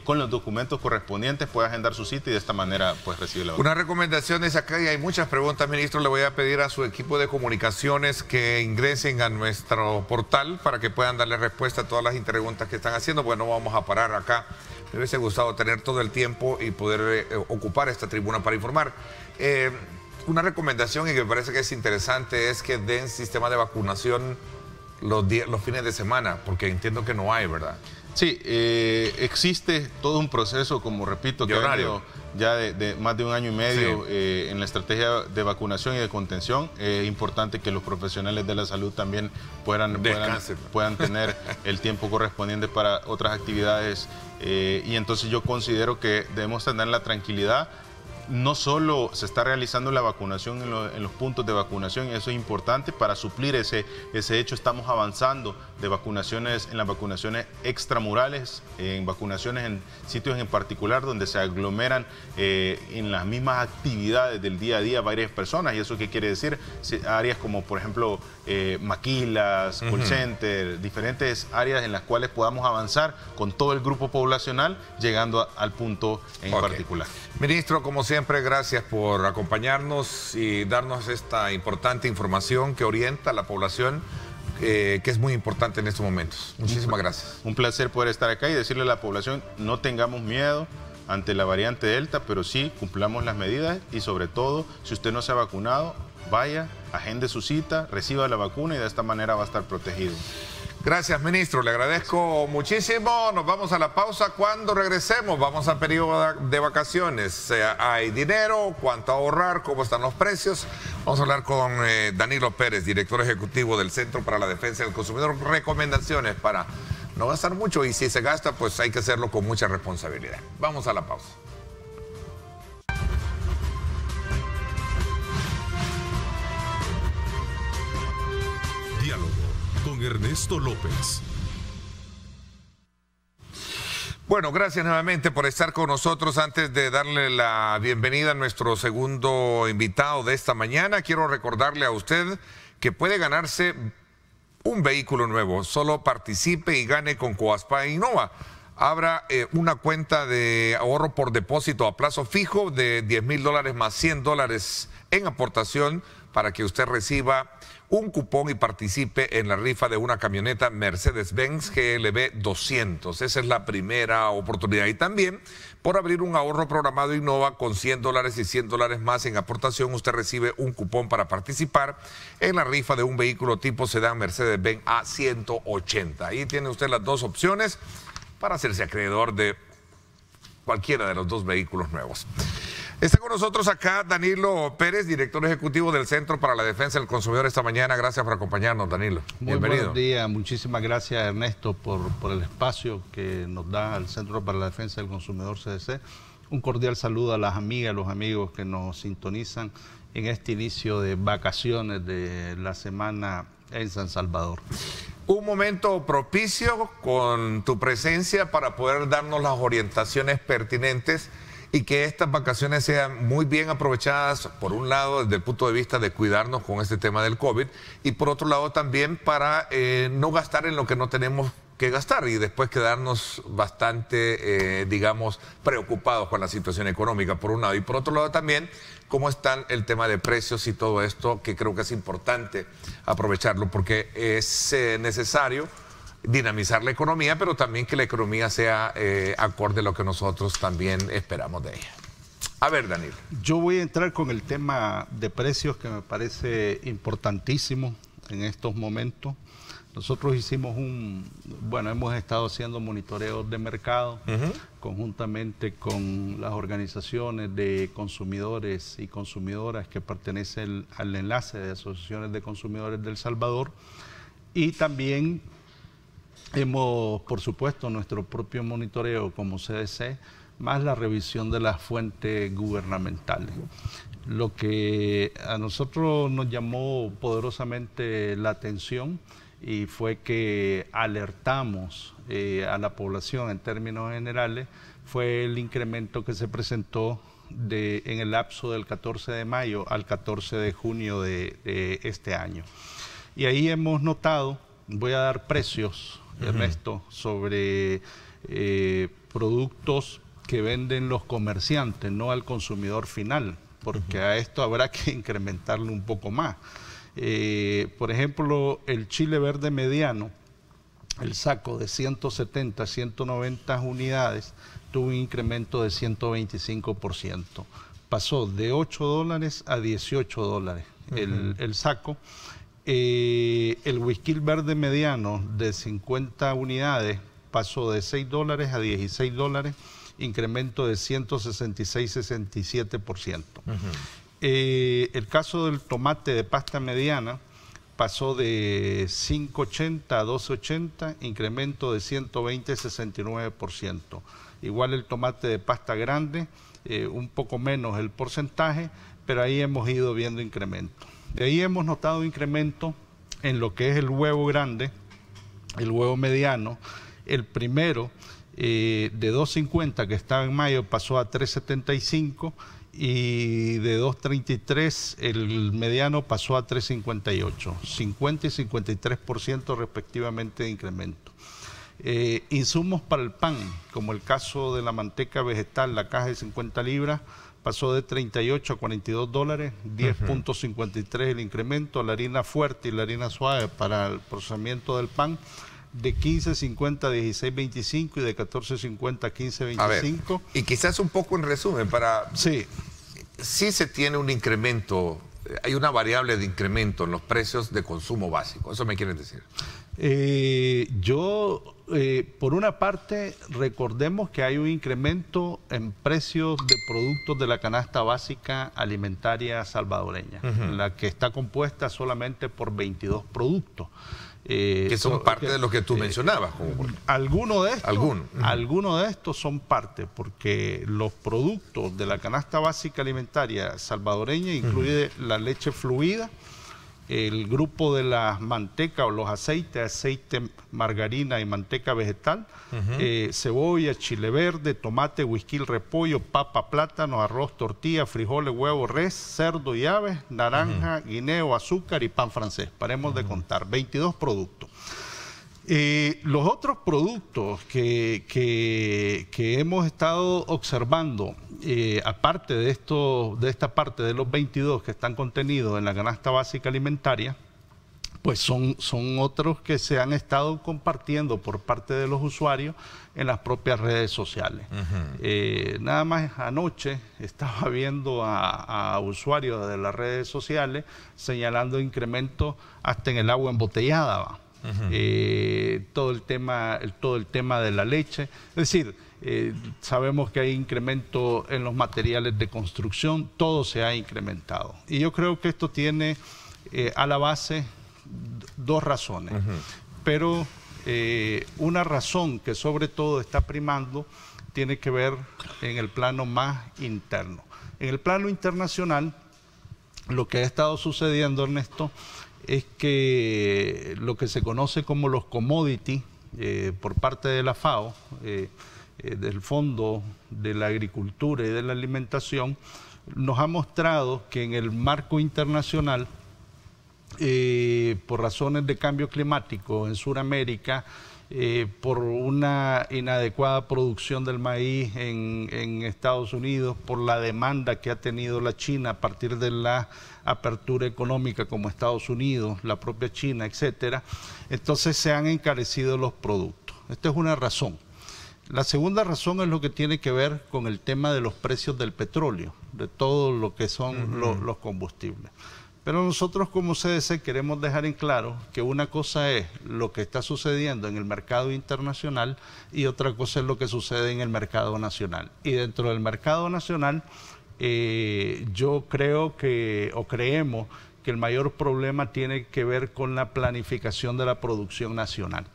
con los documentos correspondientes puede agendar su cita y de esta manera pues recibe la vacuna. Una recomendación es acá, y hay muchas preguntas, ministro. Le voy a pedir a su equipo de comunicaciones que ingresen a nuestro portal para que puedan darle respuesta a todas las preguntas que están haciendo. Bueno, vamos a parar acá. Me hubiese gustado tener todo el tiempo y poder ocupar esta tribuna para informar. Una recomendación, y que me parece que es interesante, es que den sistema de vacunación los fines de semana, porque entiendo que no hay, ¿verdad? Sí, existe todo un proceso, como repito, que ha venido ya de más de 1 año y medio en la estrategia de vacunación y de contención. Es importante que los profesionales de la salud también puedan tener el tiempo correspondiente para otras actividades, y entonces yo considero que debemos tener la tranquilidad. No solo se está realizando la vacunación en los puntos de vacunación, y eso es importante para suplir ese hecho. Estamos avanzando en las vacunaciones extramurales, en vacunaciones en sitios en particular donde se aglomeran en las mismas actividades del día a día varias personas. ¿Y eso qué quiere decir? Áreas como, por ejemplo, maquilas, call center, diferentes áreas en las cuales podamos avanzar con todo el grupo poblacional, llegando al punto en particular. Ministro, como siempre, gracias por acompañarnos y darnos esta importante información que orienta a la población, que es muy importante en estos momentos. Muchísimas gracias. Un placer poder estar acá y decirle a la población, no tengamos miedo ante la variante Delta, pero sí cumplamos las medidas, y sobre todo, si usted no se ha vacunado, vaya, agende su cita, reciba la vacuna, y de esta manera va a estar protegido. Gracias, ministro, le agradezco muchísimo. Nos vamos a la pausa. Cuando regresemos, vamos a periodo de vacaciones. ¿Hay dinero? ¿Cuánto ahorrar? ¿Cómo están los precios? Vamos a hablar con Danilo Pérez, director ejecutivo del Centro para la Defensa del Consumidor. Recomendaciones para no gastar mucho, y si se gasta, pues hay que hacerlo con mucha responsabilidad. Vamos a la pausa. Ernesto López. Bueno, gracias nuevamente por estar con nosotros. Antes de darle la bienvenida a nuestro segundo invitado de esta mañana, quiero recordarle a usted que puede ganarse un vehículo nuevo. Solo participe y gane con Coaspá Innova. Abra una cuenta de ahorro por depósito a plazo fijo de $10,000 más $100 en aportación para que usted reciba un cupón y participe en la rifa de una camioneta Mercedes-Benz GLB 200. Esa es la primera oportunidad. Y también por abrir un ahorro programado Innova con $100 y $100 más en aportación, usted recibe un cupón para participar en la rifa de un vehículo tipo sedán Mercedes-Benz A180. Ahí tiene usted las dos opciones para hacerse acreedor de cualquiera de los dos vehículos nuevos. Está con nosotros acá Danilo Pérez, director ejecutivo del Centro para la Defensa del Consumidor esta mañana. Gracias por acompañarnos, Danilo. Bienvenido. Buenos días, muchísimas gracias Ernesto por el espacio que nos da el Centro para la Defensa del Consumidor CDC. Un cordial saludo a las amigas, los amigos que nos sintonizan en este inicio de vacaciones de la semana en San Salvador. Un momento propicio con tu presencia para poder darnos las orientaciones pertinentes y que estas vacaciones sean muy bien aprovechadas, por un lado, desde el punto de vista de cuidarnos con este tema del COVID, y por otro lado también para no gastar en lo que no tenemos que gastar y después quedarnos bastante, digamos, preocupados con la situación económica, por un lado. Y por otro lado también, cómo está el tema de precios y todo esto, que creo que es importante aprovecharlo, porque es necesario dinamizar la economía, pero también que la economía sea acorde a lo que nosotros también esperamos de ella. A ver, Danilo. Yo voy a entrar con el tema de precios, que me parece importantísimo en estos momentos. Nosotros hicimos hemos estado haciendo monitoreos de mercado conjuntamente con las organizaciones de consumidores y consumidoras que pertenecen al enlace de asociaciones de consumidores de El Salvador, y también hemos, por supuesto, nuestro propio monitoreo como CDC, más la revisión de las fuentes gubernamentales. Lo que a nosotros nos llamó poderosamente la atención y fue que alertamos a la población en términos generales, fue el incremento que se presentó en el lapso del 14 de mayo al 14 de junio de este año. Y ahí hemos notado, voy a dar precios, Ernesto, sobre productos que venden los comerciantes, no al consumidor final, porque a esto habrá que incrementarlo un poco más. Por ejemplo, el chile verde mediano, el saco de 170 190 unidades, tuvo un incremento de 125%. Pasó de $8 a $18 el saco. El whisky verde mediano de 50 unidades pasó de $6 a $16, incremento de 166-67%. El caso del tomate de pasta mediana pasó de 5.80 a 12.80, incremento de 120-69%. Igual el tomate de pasta grande, un poco menos el porcentaje, pero ahí hemos ido viendo incremento. De ahí hemos notado incremento en lo que es el huevo grande, el huevo mediano. El primero de 2.50 que estaba en mayo pasó a 3.75 y de 2.33 el mediano pasó a 3.58, 50 y 53% respectivamente de incremento. Insumos para el pan, como el caso de la manteca vegetal, la caja de 50 libras, pasó de 38 a $42, 10.53 el incremento. La harina fuerte y la harina suave para el procesamiento del pan, de 15.50 a 16.25 y de 14.50 a 15.25. A ver, y quizás un poco en resumen, sí se tiene un incremento, hay una variable de incremento en los precios de consumo básico. ¿Eso me quieren decir? Por una parte, recordemos que hay un incremento en precios de productos de la canasta básica alimentaria salvadoreña, la que está compuesta solamente por 22 productos. Que son parte de lo que tú mencionabas. Algunos de estos son parte, porque los productos de la canasta básica alimentaria salvadoreña incluye la leche fluida, el grupo de las mantecas o los aceites, aceite, margarina y manteca vegetal, cebolla, chile verde, tomate, whisky, repollo, papa, plátano, arroz, tortilla, frijoles, huevo, res, cerdo y aves, naranja, guineo, azúcar y pan francés. Paremos de contar, 22 productos. Los otros productos que hemos estado observando, aparte de esta parte de los 22 que están contenidos en la canasta básica alimentaria, pues son otros que se han estado compartiendo por parte de los usuarios en las propias redes sociales. Nada más anoche estaba viendo a usuarios de las redes sociales señalando incrementos hasta en el agua embotellada, ¿va? Todo el tema de la leche, es decir, sabemos que hay incremento en los materiales de construcción, todo se ha incrementado. Y yo creo que esto tiene a la base dos razones, pero una razón que sobre todo está primando tiene que ver en el plano más interno. En el plano internacional, lo que ha estado sucediendo, Ernesto, es que lo que se conoce como los commodities por parte de la FAO, del Fondo de la Agricultura y de la Alimentación, nos ha mostrado que en el marco internacional, por razones de cambio climático en Sudamérica, por una inadecuada producción del maíz en Estados Unidos, por la demanda que ha tenido la China a partir de la apertura económica como Estados Unidos, la propia China, etcétera, entonces se han encarecido los productos. Esta es una razón. La segunda razón es lo que tiene que ver con el tema de los precios del petróleo, de todo lo que son los combustibles. Pero nosotros como CDC queremos dejar en claro que una cosa es lo que está sucediendo en el mercado internacional y otra cosa es lo que sucede en el mercado nacional. Y dentro del mercado nacional, yo creo que, o creemos que el mayor problema tiene que ver con la planificación de la producción nacional.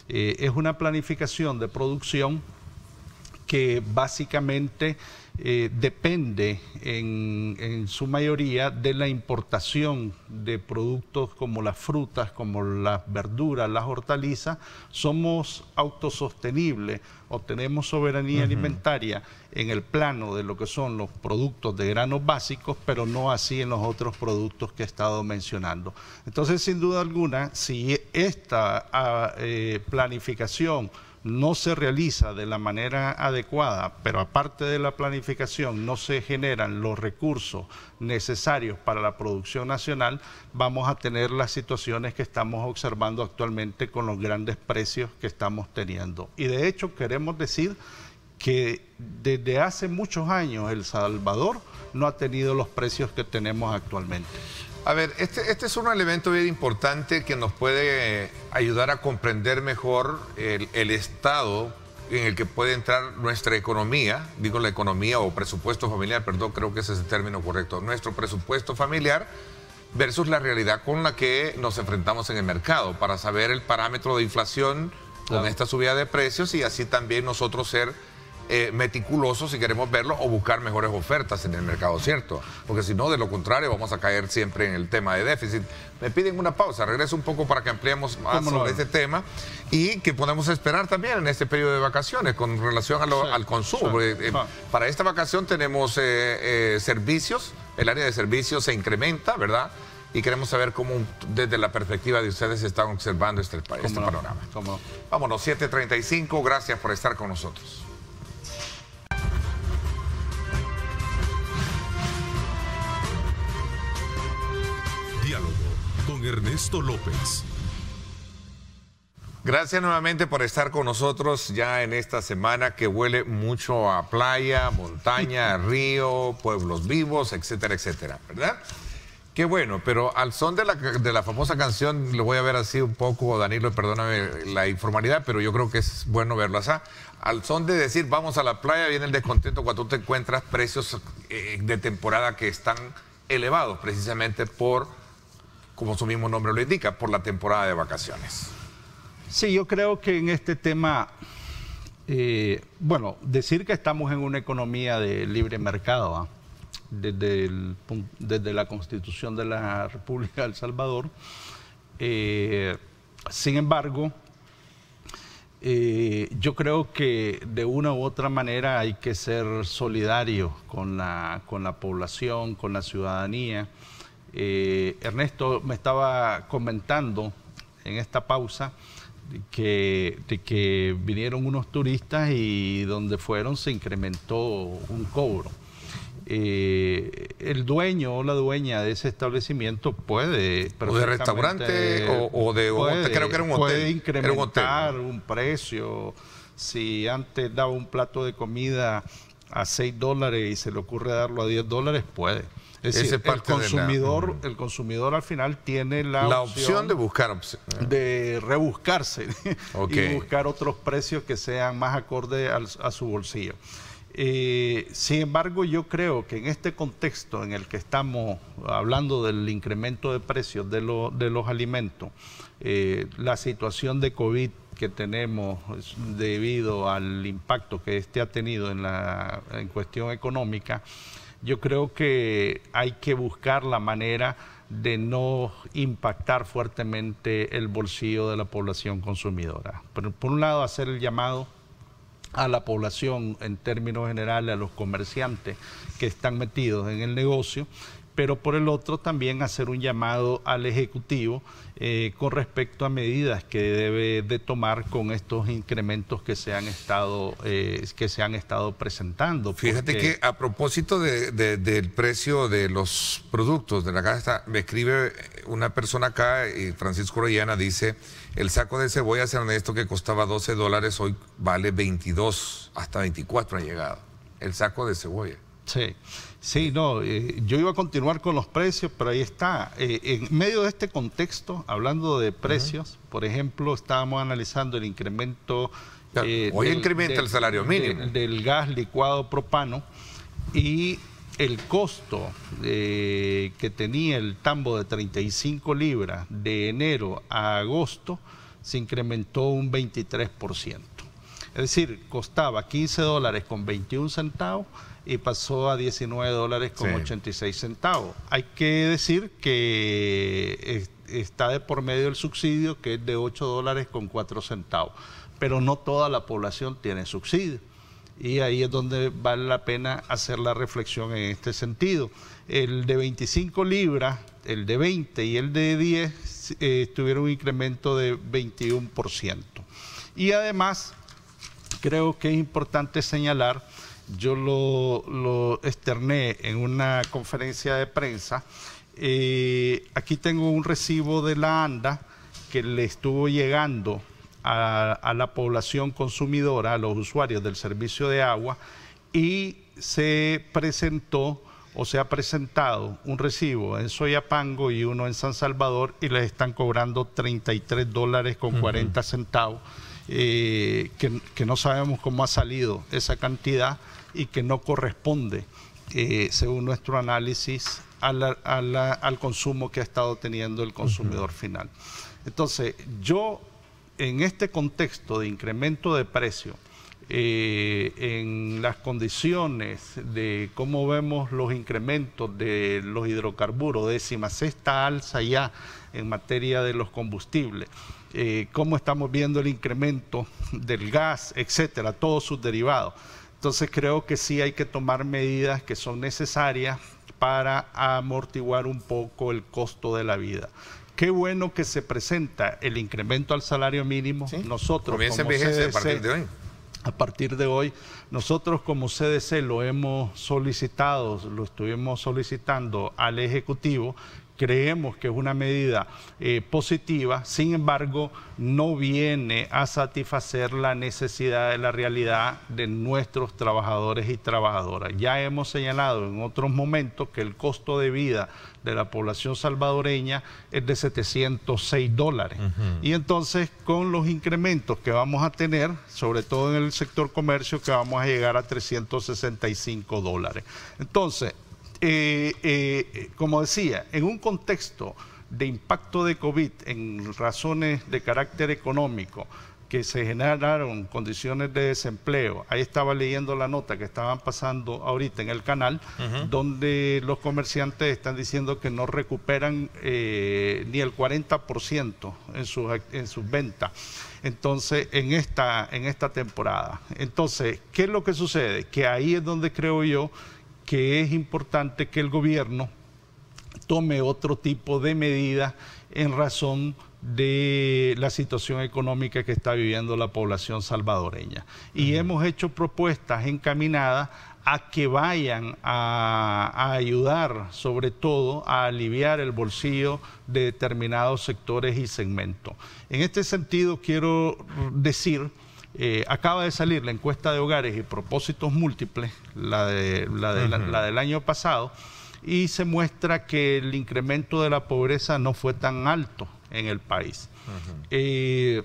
Es una planificación de producción que básicamente depende en su mayoría de la importación de productos como las frutas, como las verduras, las hortalizas. Somos autosostenibles o tenemos soberanía alimentaria en el plano de lo que son los productos de granos básicos, pero no así en los otros productos que he estado mencionando. Entonces, sin duda alguna, si esta planificación no se realiza de la manera adecuada, pero aparte de la planificación no se generan los recursos necesarios para la producción nacional, vamos a tener las situaciones que estamos observando actualmente con los grandes precios que estamos teniendo. Y de hecho queremos decir que desde hace muchos años El Salvador no ha tenido los precios que tenemos actualmente. A ver, este es un elemento bien importante que nos puede ayudar a comprender mejor el estado en el que puede entrar nuestra economía, digo la economía o presupuesto familiar, perdón, creo que ese es el término correcto, nuestro presupuesto familiar versus la realidad con la que nos enfrentamos en el mercado, para saber el parámetro de inflación con esta subida de precios y así también nosotros ser meticulosos si queremos verlo o buscar mejores ofertas en el mercado, ¿cierto? Porque si no, de lo contrario, vamos a caer siempre en el tema de déficit. Me piden una pausa, regreso un poco para que ampliemos más sobre este tema y que podemos esperar también en este periodo de vacaciones con relación al consumo. Porque, para esta vacación tenemos servicios, el área de servicios se incrementa, ¿verdad? Y queremos saber cómo, desde la perspectiva de ustedes, están observando este panorama. Vámonos, 7:35, gracias por estar con nosotros. Diálogo con Ernesto López. Gracias nuevamente por estar con nosotros ya en esta semana que huele mucho a playa, montaña, río, pueblos vivos, etcétera, etcétera, ¿verdad? Qué bueno, pero al son de la famosa canción, lo voy a ver así un poco, Danilo, perdóname la informalidad, pero yo creo que es bueno verlo así. Al son de decir vamos a la playa, viene el descontento cuando tú te encuentras precios de temporada que están elevados precisamente por, como su mismo nombre lo indica, por la temporada de vacaciones. Sí, yo creo que en este tema, bueno, decir que estamos en una economía de libre mercado, desde la Constitución de la República de El Salvador. Sin embargo, yo creo que de una u otra manera hay que ser solidario con la población, con la ciudadanía. Ernesto me estaba comentando en esta pausa de que vinieron unos turistas y donde fueron se incrementó un cobro. El dueño o la dueña de ese establecimiento puede o de restaurante o de hotel, creo que era un hotel, puede incrementar un precio. Si antes daba un plato de comida a $6 y se le ocurre darlo a $10, puede. Es decir, el consumidor al final tiene la opción de buscar, de rebuscarse y buscar otros precios que sean más acordes a su bolsillo. Sin embargo, yo creo que en este contexto en el que estamos hablando del incremento de precios de los alimentos, la situación de COVID que tenemos debido al impacto que este ha tenido en cuestión económica, yo creo que hay que buscar la manera de no impactar fuertemente el bolsillo de la población consumidora. Pero por un lado, hacer el llamado a la población en términos generales, a los comerciantes que están metidos en el negocio, pero por el otro también hacer un llamado al Ejecutivo con respecto a medidas que debe de tomar con estos incrementos que se han estado presentando. Fíjate que a propósito del precio de los productos de la casa, me escribe una persona acá, Francisco Orellana, dice: el saco de cebollas, Ernesto, que costaba $12, hoy vale 22, hasta 24 ha llegado, el saco de cebolla. Sí, no, yo iba a continuar con los precios, pero ahí está. En medio de este contexto, hablando de precios, por ejemplo, estábamos analizando el incremento... hoy incrementa el salario mínimo. Del gas licuado propano, y el costo que tenía el tambo de 35 libras de enero a agosto se incrementó un 23%. Es decir, costaba $15 con 21 centavos y pasó a $19 con 86 centavos. Hay que decir que está de por medio el subsidio, que es de $8 con 4 centavos. Pero no toda la población tiene subsidio. Y ahí es donde vale la pena hacer la reflexión en este sentido. El de 25 libras, el de 20 y el de 10 tuvieron un incremento de 21%. Y además, creo que es importante señalar, yo lo externé en una conferencia de prensa, aquí tengo un recibo de la ANDA que le estuvo llegando a la población consumidora, a los usuarios del servicio de agua, y se presentó o se ha presentado un recibo en Soyapango y uno en San Salvador, y les están cobrando $33 con 40 centavos, que no sabemos cómo ha salido esa cantidad y que no corresponde, según nuestro análisis, al consumo que ha estado teniendo el consumidor final. Entonces, yo, en este contexto de incremento de precio, en las condiciones de cómo vemos los incrementos de los hidrocarburos, 16ª alza ya en materia de los combustibles, cómo estamos viendo el incremento del gas, etcétera, todos sus derivados. Entonces creo que sí hay que tomar medidas que son necesarias para amortiguar un poco el costo de la vida. Qué bueno que se presenta el incremento al salario mínimo. Sí. Nosotros comienza como CDC, a partir de hoy, nosotros como CDC lo hemos solicitado, lo estuvimos solicitando al Ejecutivo. Creemos que es una medida positiva, sin embargo, no viene a satisfacer la necesidad de la realidad de nuestros trabajadores y trabajadoras. Ya hemos señalado en otros momentos que el costo de vida de la población salvadoreña es de $706. Y entonces, con los incrementos que vamos a tener, sobre todo en el sector comercio, que vamos a llegar a $365. Entonces, como decía, en un contexto de impacto de COVID en razones de carácter económico, que se generaron condiciones de desempleo. Ahí estaba leyendo la nota que estaban pasando ahorita en el canal, donde los comerciantes están diciendo que no recuperan ni el 40% en sus ventas. Entonces, en esta temporada. Entonces, ¿qué es lo que sucede? Que ahí es donde creo yo que es importante que el gobierno tome otro tipo de medidas en razón de la situación económica que está viviendo la población salvadoreña. Y hemos hecho propuestas encaminadas a que vayan a ayudar, sobre todo, a aliviar el bolsillo de determinados sectores y segmentos. En este sentido, quiero decir, acaba de salir la encuesta de hogares y propósitos múltiples, la del año pasado, y se muestra que el incremento de la pobreza no fue tan alto en el país. ¿Es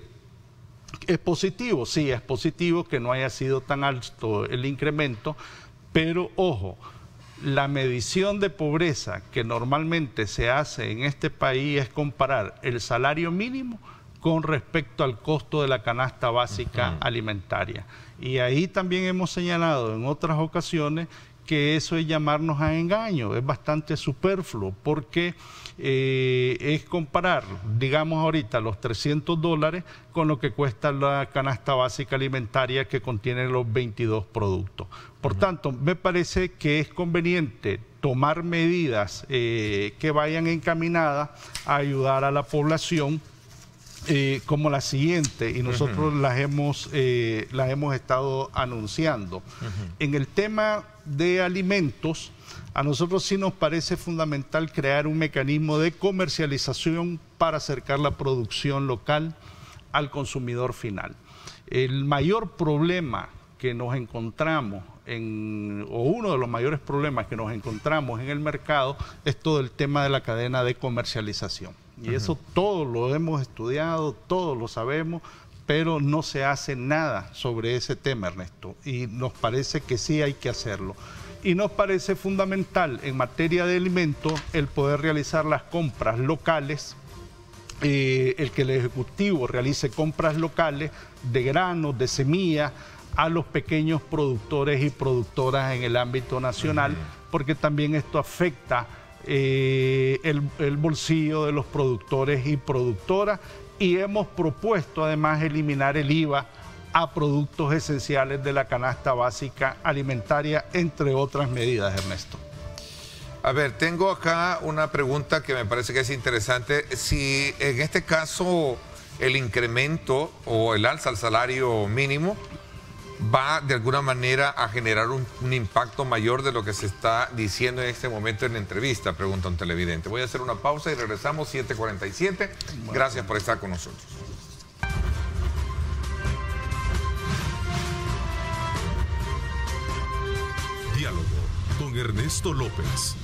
positivo? Sí, es positivo que no haya sido tan alto el incremento, pero ojo, la medición de pobreza que normalmente se hace en este país es comparar el salario mínimo con respecto al costo de la canasta básica alimentaria. Y ahí también hemos señalado en otras ocasiones que eso es llamarnos a engaño, es bastante superfluo, porque es comparar, digamos ahorita, los $300 con lo que cuesta la canasta básica alimentaria que contiene los 22 productos. Por tanto, me parece que es conveniente tomar medidas que vayan encaminadas a ayudar a la población, como la siguiente, y nosotros las hemos estado anunciando. En el tema de alimentos, a nosotros sí nos parece fundamental crear un mecanismo de comercialización para acercar la producción local al consumidor final. El mayor problema que nos encontramos, o uno de los mayores problemas que nos encontramos en el mercado, es todo el tema de la cadena de comercialización. Y eso todos lo hemos estudiado, todos lo sabemos, pero no se hace nada sobre ese tema, Ernesto, y nos parece que sí hay que hacerlo. Y nos parece fundamental en materia de alimentos el poder realizar las compras locales, el que el Ejecutivo realice compras locales de granos, de semillas, a los pequeños productores y productoras en el ámbito nacional, porque también esto afecta el bolsillo de los productores y productoras, y hemos propuesto además eliminar el IVA a productos esenciales de la canasta básica alimentaria, entre otras medidas, Ernesto. A ver, tengo acá una pregunta que me parece que es interesante. Si en este caso el incremento o el alza al salario mínimo va de alguna manera a generar un impacto mayor de lo que se está diciendo en este momento en la entrevista, pregunta un televidente. Voy a hacer una pausa y regresamos, 7:47. Gracias por estar con nosotros. Diálogo con Ernesto López.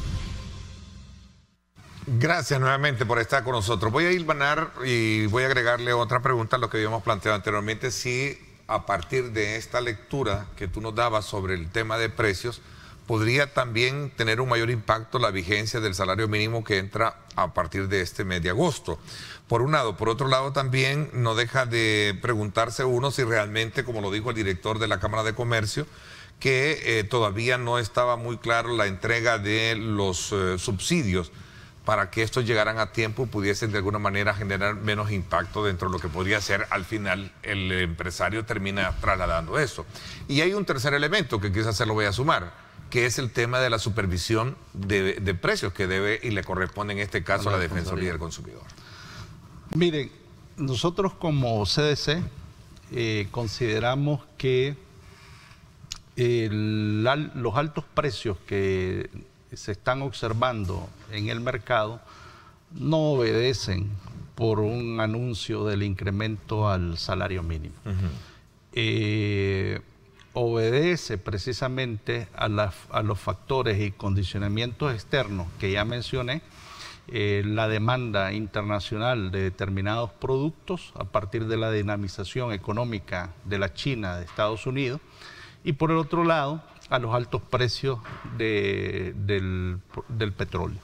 Gracias nuevamente por estar con nosotros. Voy a hilvanar y voy a agregarle otra pregunta a lo que habíamos planteado anteriormente. Si a partir de esta lectura que tú nos dabas sobre el tema de precios, podría también tener un mayor impacto la vigencia del salario mínimo que entra a partir de este mes de agosto. Por un lado. Por otro lado, también no deja de preguntarse uno si realmente, como lo dijo el director de la Cámara de Comercio, que todavía no estaba muy claro la entrega de los subsidios para que estos llegaran a tiempo y pudiesen de alguna manera generar menos impacto dentro de lo que podría ser al final el empresario termina trasladando eso. Y hay un tercer elemento que quizás se lo voy a sumar, que es el tema de la supervisión de precios que debe y le corresponde en este caso a la Defensoría del Consumidor. Miren, nosotros como CDC consideramos que los altos precios que se están observando en el mercado no obedecen por un anuncio del incremento al salario mínimo. Obedece precisamente a los factores y condicionamientos externos que ya mencioné, la demanda internacional de determinados productos a partir de la dinamización económica de la China, de Estados Unidos, y por el otro lado, a los altos precios del petróleo.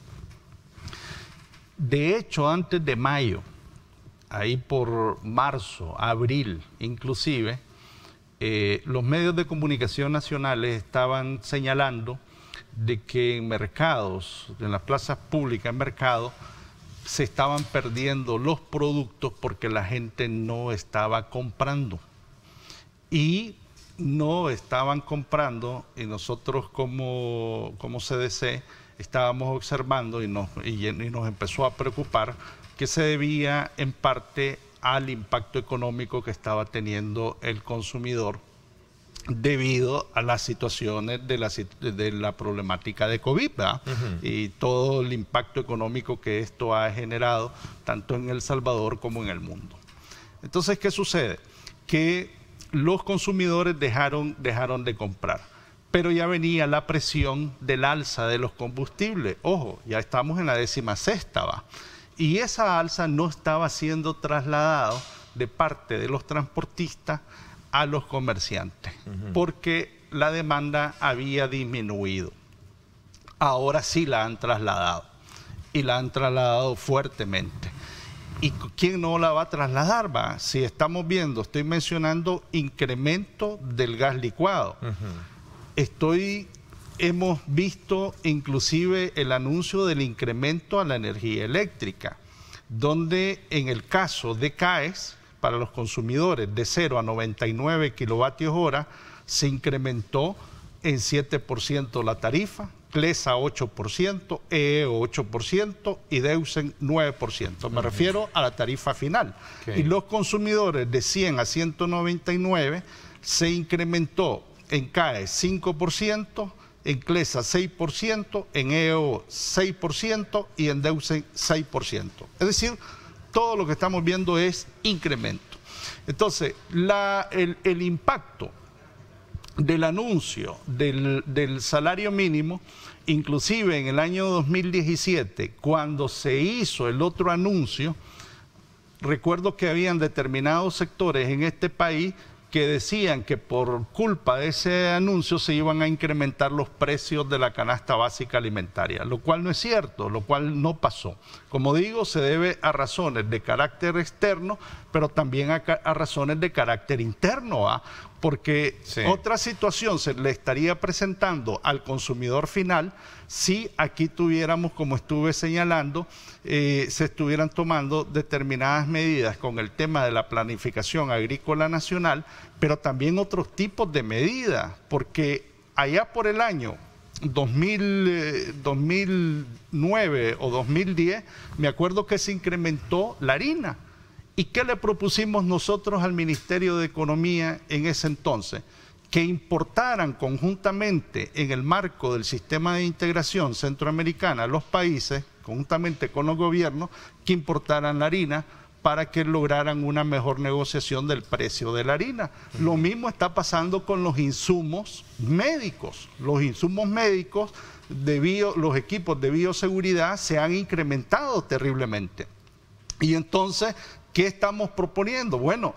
De hecho, antes de mayo, ahí por marzo, abril inclusive, los medios de comunicación nacionales estaban señalando de que en mercados, en las plazas públicas, en mercados, se estaban perdiendo los productos porque la gente no estaba comprando. Y no estaban comprando, y nosotros como CDC estábamos observando y nos empezó a preocupar que se debía en parte al impacto económico que estaba teniendo el consumidor debido a las situaciones de la problemática de COVID, ¿verdad? Y todo el impacto económico que esto ha generado tanto en El Salvador como en el mundo. Entonces, ¿qué sucede? Que los consumidores dejaron de comprar, pero ya venía la presión del alza de los combustibles. Ojo, ya estamos en la 16ª, ¿va? Y esa alza no estaba siendo trasladado de parte de los transportistas a los comerciantes, porque la demanda había disminuido. Ahora sí la han trasladado, y la han trasladado fuertemente. ¿Y quién no la va a trasladar? Va? Si estamos viendo, estoy mencionando incremento del gas licuado. Hemos visto inclusive el anuncio del incremento a la energía eléctrica, donde en el caso de CAES, para los consumidores de 0 a 99 kilovatios hora, se incrementó en 7% la tarifa, CLESA 8%, EEO 8% y DEUSEN 9%. Me refiero a la tarifa final. Y los consumidores de 100 a 199 se incrementó en CAES 5%, en CLESA 6%, en EEO 6% y en DEUSEN 6%. Es decir, todo lo que estamos viendo es incremento. Entonces, el impacto del anuncio del salario mínimo, inclusive en el año 2017, cuando se hizo el otro anuncio, recuerdo que habían determinados sectores en este país que decían que por culpa de ese anuncio se iban a incrementar los precios de la canasta básica alimentaria, lo cual no es cierto, lo cual no pasó. Como digo, se debe a razones de carácter externo, pero también a razones de carácter interno, ¿ah? Porque otra situación se le estaría presentando al consumidor final si aquí tuviéramos, como estuve señalando, se estuvieran tomando determinadas medidas con el tema de la planificación agrícola nacional, pero también otros tipos de medidas, porque allá por el año 2009 o 2010, me acuerdo que se incrementó la harina. ¿Y qué le propusimos nosotros al Ministerio de Economía en ese entonces? Que importaran conjuntamente en el marco del sistema de integración centroamericana los países, conjuntamente con los gobiernos, que importaran la harina para que lograran una mejor negociación del precio de la harina. Lo mismo está pasando con los insumos médicos. Los insumos médicos, los equipos de bioseguridad se han incrementado terriblemente. Y entonces, ¿qué estamos proponiendo? Bueno,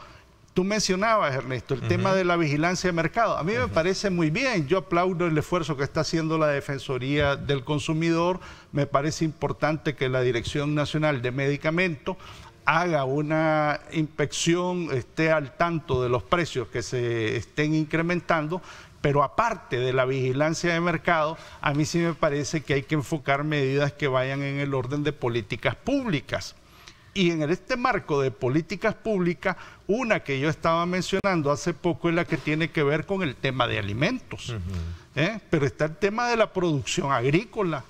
tú mencionabas, Ernesto, el tema de la vigilancia de mercado. A mí me parece muy bien. Yo aplaudo el esfuerzo que está haciendo la Defensoría del Consumidor. Me parece importante que la Dirección Nacional de Medicamentos haga una inspección, esté al tanto de los precios que se estén incrementando, pero aparte de la vigilancia de mercado, a mí sí me parece que hay que enfocar medidas que vayan en el orden de políticas públicas. Y en este marco de políticas públicas, una que yo estaba mencionando hace poco es la que tiene que ver con el tema de alimentos. Pero está el tema de la producción agrícola.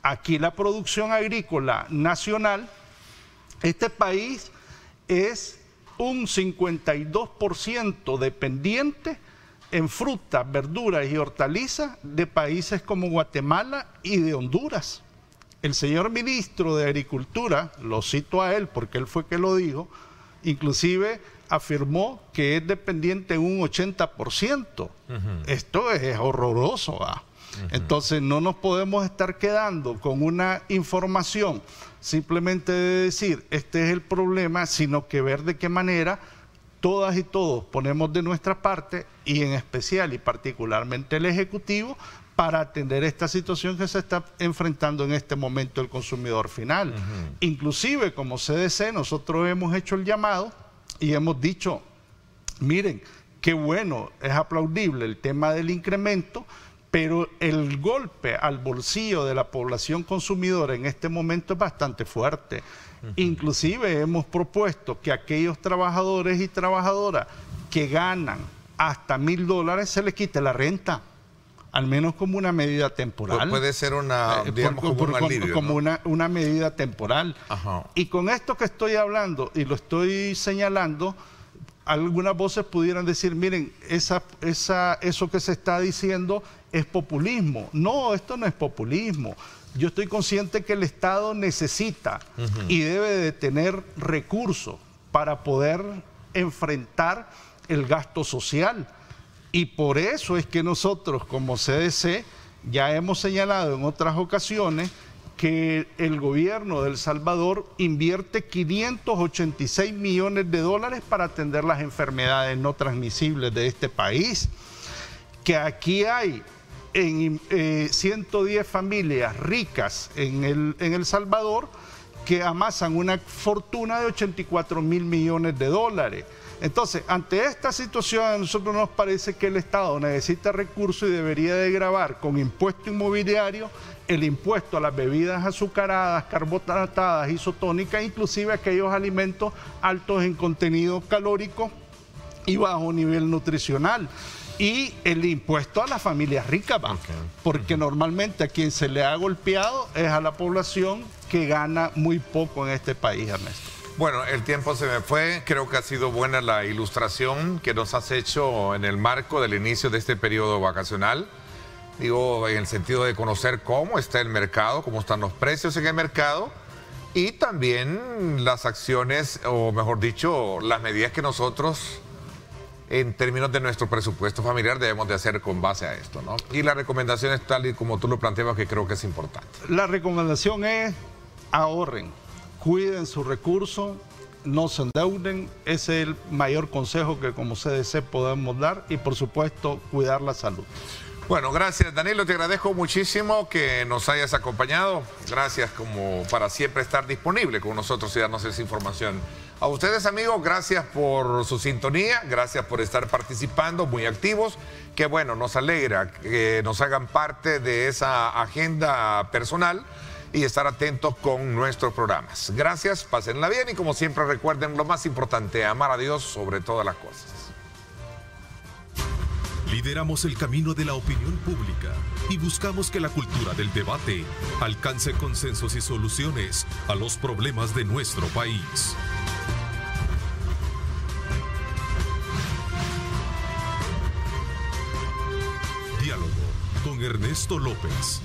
Aquí la producción agrícola nacional, este país es un 52% dependiente en frutas, verduras y hortalizas de países como Guatemala y de Honduras. El señor ministro de Agricultura, lo cito a él porque él fue que lo dijo, inclusive afirmó que es dependiente en un 80%. Esto es horroroso, ¿ah? Entonces no nos podemos estar quedando con una información simplemente de decir este es el problema, sino que ver de qué manera todas y todos ponemos de nuestra parte, y en especial y particularmente el Ejecutivo, para atender esta situación que se está enfrentando en este momento el consumidor final. Inclusive como CDC nosotros hemos hecho el llamado y hemos dicho, miren, qué bueno, es aplaudible el tema del incremento, pero el golpe al bolsillo de la población consumidora en este momento es bastante fuerte. Inclusive hemos propuesto que aquellos trabajadores y trabajadoras que ganan hasta $1,000 se les quite la renta, al menos como una medida temporal. Puede ser una, digamos, como un alivio, como ¿no? una medida temporal. Ajá. Y con esto que estoy hablando y lo estoy señalando, algunas voces pudieran decir, miren, eso que se está diciendo es populismo. No, esto no es populismo. Yo estoy consciente que el Estado necesita y debe de tener recursos para poder enfrentar el gasto social. Y por eso es que nosotros como CDC ya hemos señalado en otras ocasiones que el gobierno de El Salvador invierte 586 millones de dólares para atender las enfermedades no transmisibles de este país. Que aquí hay 110 familias ricas en El Salvador que amasan una fortuna de 84 mil millones de dólares. Entonces, ante esta situación, a nosotros nos parece que el Estado necesita recursos y debería de gravar con impuesto inmobiliario el impuesto a las bebidas azucaradas, carbonatadas, isotónicas, inclusive aquellos alimentos altos en contenido calórico y bajo nivel nutricional. Y el impuesto a las familias ricas, porque normalmente a quien se le ha golpeado es a la población que gana muy poco en este país, Ernesto. Bueno, el tiempo se me fue. Creo que ha sido buena la ilustración que nos has hecho en el marco del inicio de este periodo vacacional. Digo, en el sentido de conocer cómo está el mercado, cómo están los precios en el mercado y también las acciones, o mejor dicho, las medidas que nosotros, en términos de nuestro presupuesto familiar, debemos de hacer con base a esto, ¿no? Y la recomendación es tal y como tú lo planteas, que creo que es importante. La recomendación es ahorren, cuiden sus recursos, no se endeuden. Ese es el mayor consejo que como CDC podemos dar y, por supuesto, cuidar la salud. Bueno, gracias Danilo, te agradezco muchísimo que nos hayas acompañado. Gracias como para siempre estar disponible con nosotros y darnos esa información. A ustedes amigos, gracias por su sintonía, gracias por estar participando, muy activos. Que bueno, nos alegra que nos hagan parte de esa agenda personal y estar atentos con nuestros programas. Gracias, pásenla bien y como siempre recuerden lo más importante, amar a Dios sobre todas las cosas. Lideramos el camino de la opinión pública y buscamos que la cultura del debate alcance consensos y soluciones a los problemas de nuestro país. Diálogo con Ernesto López.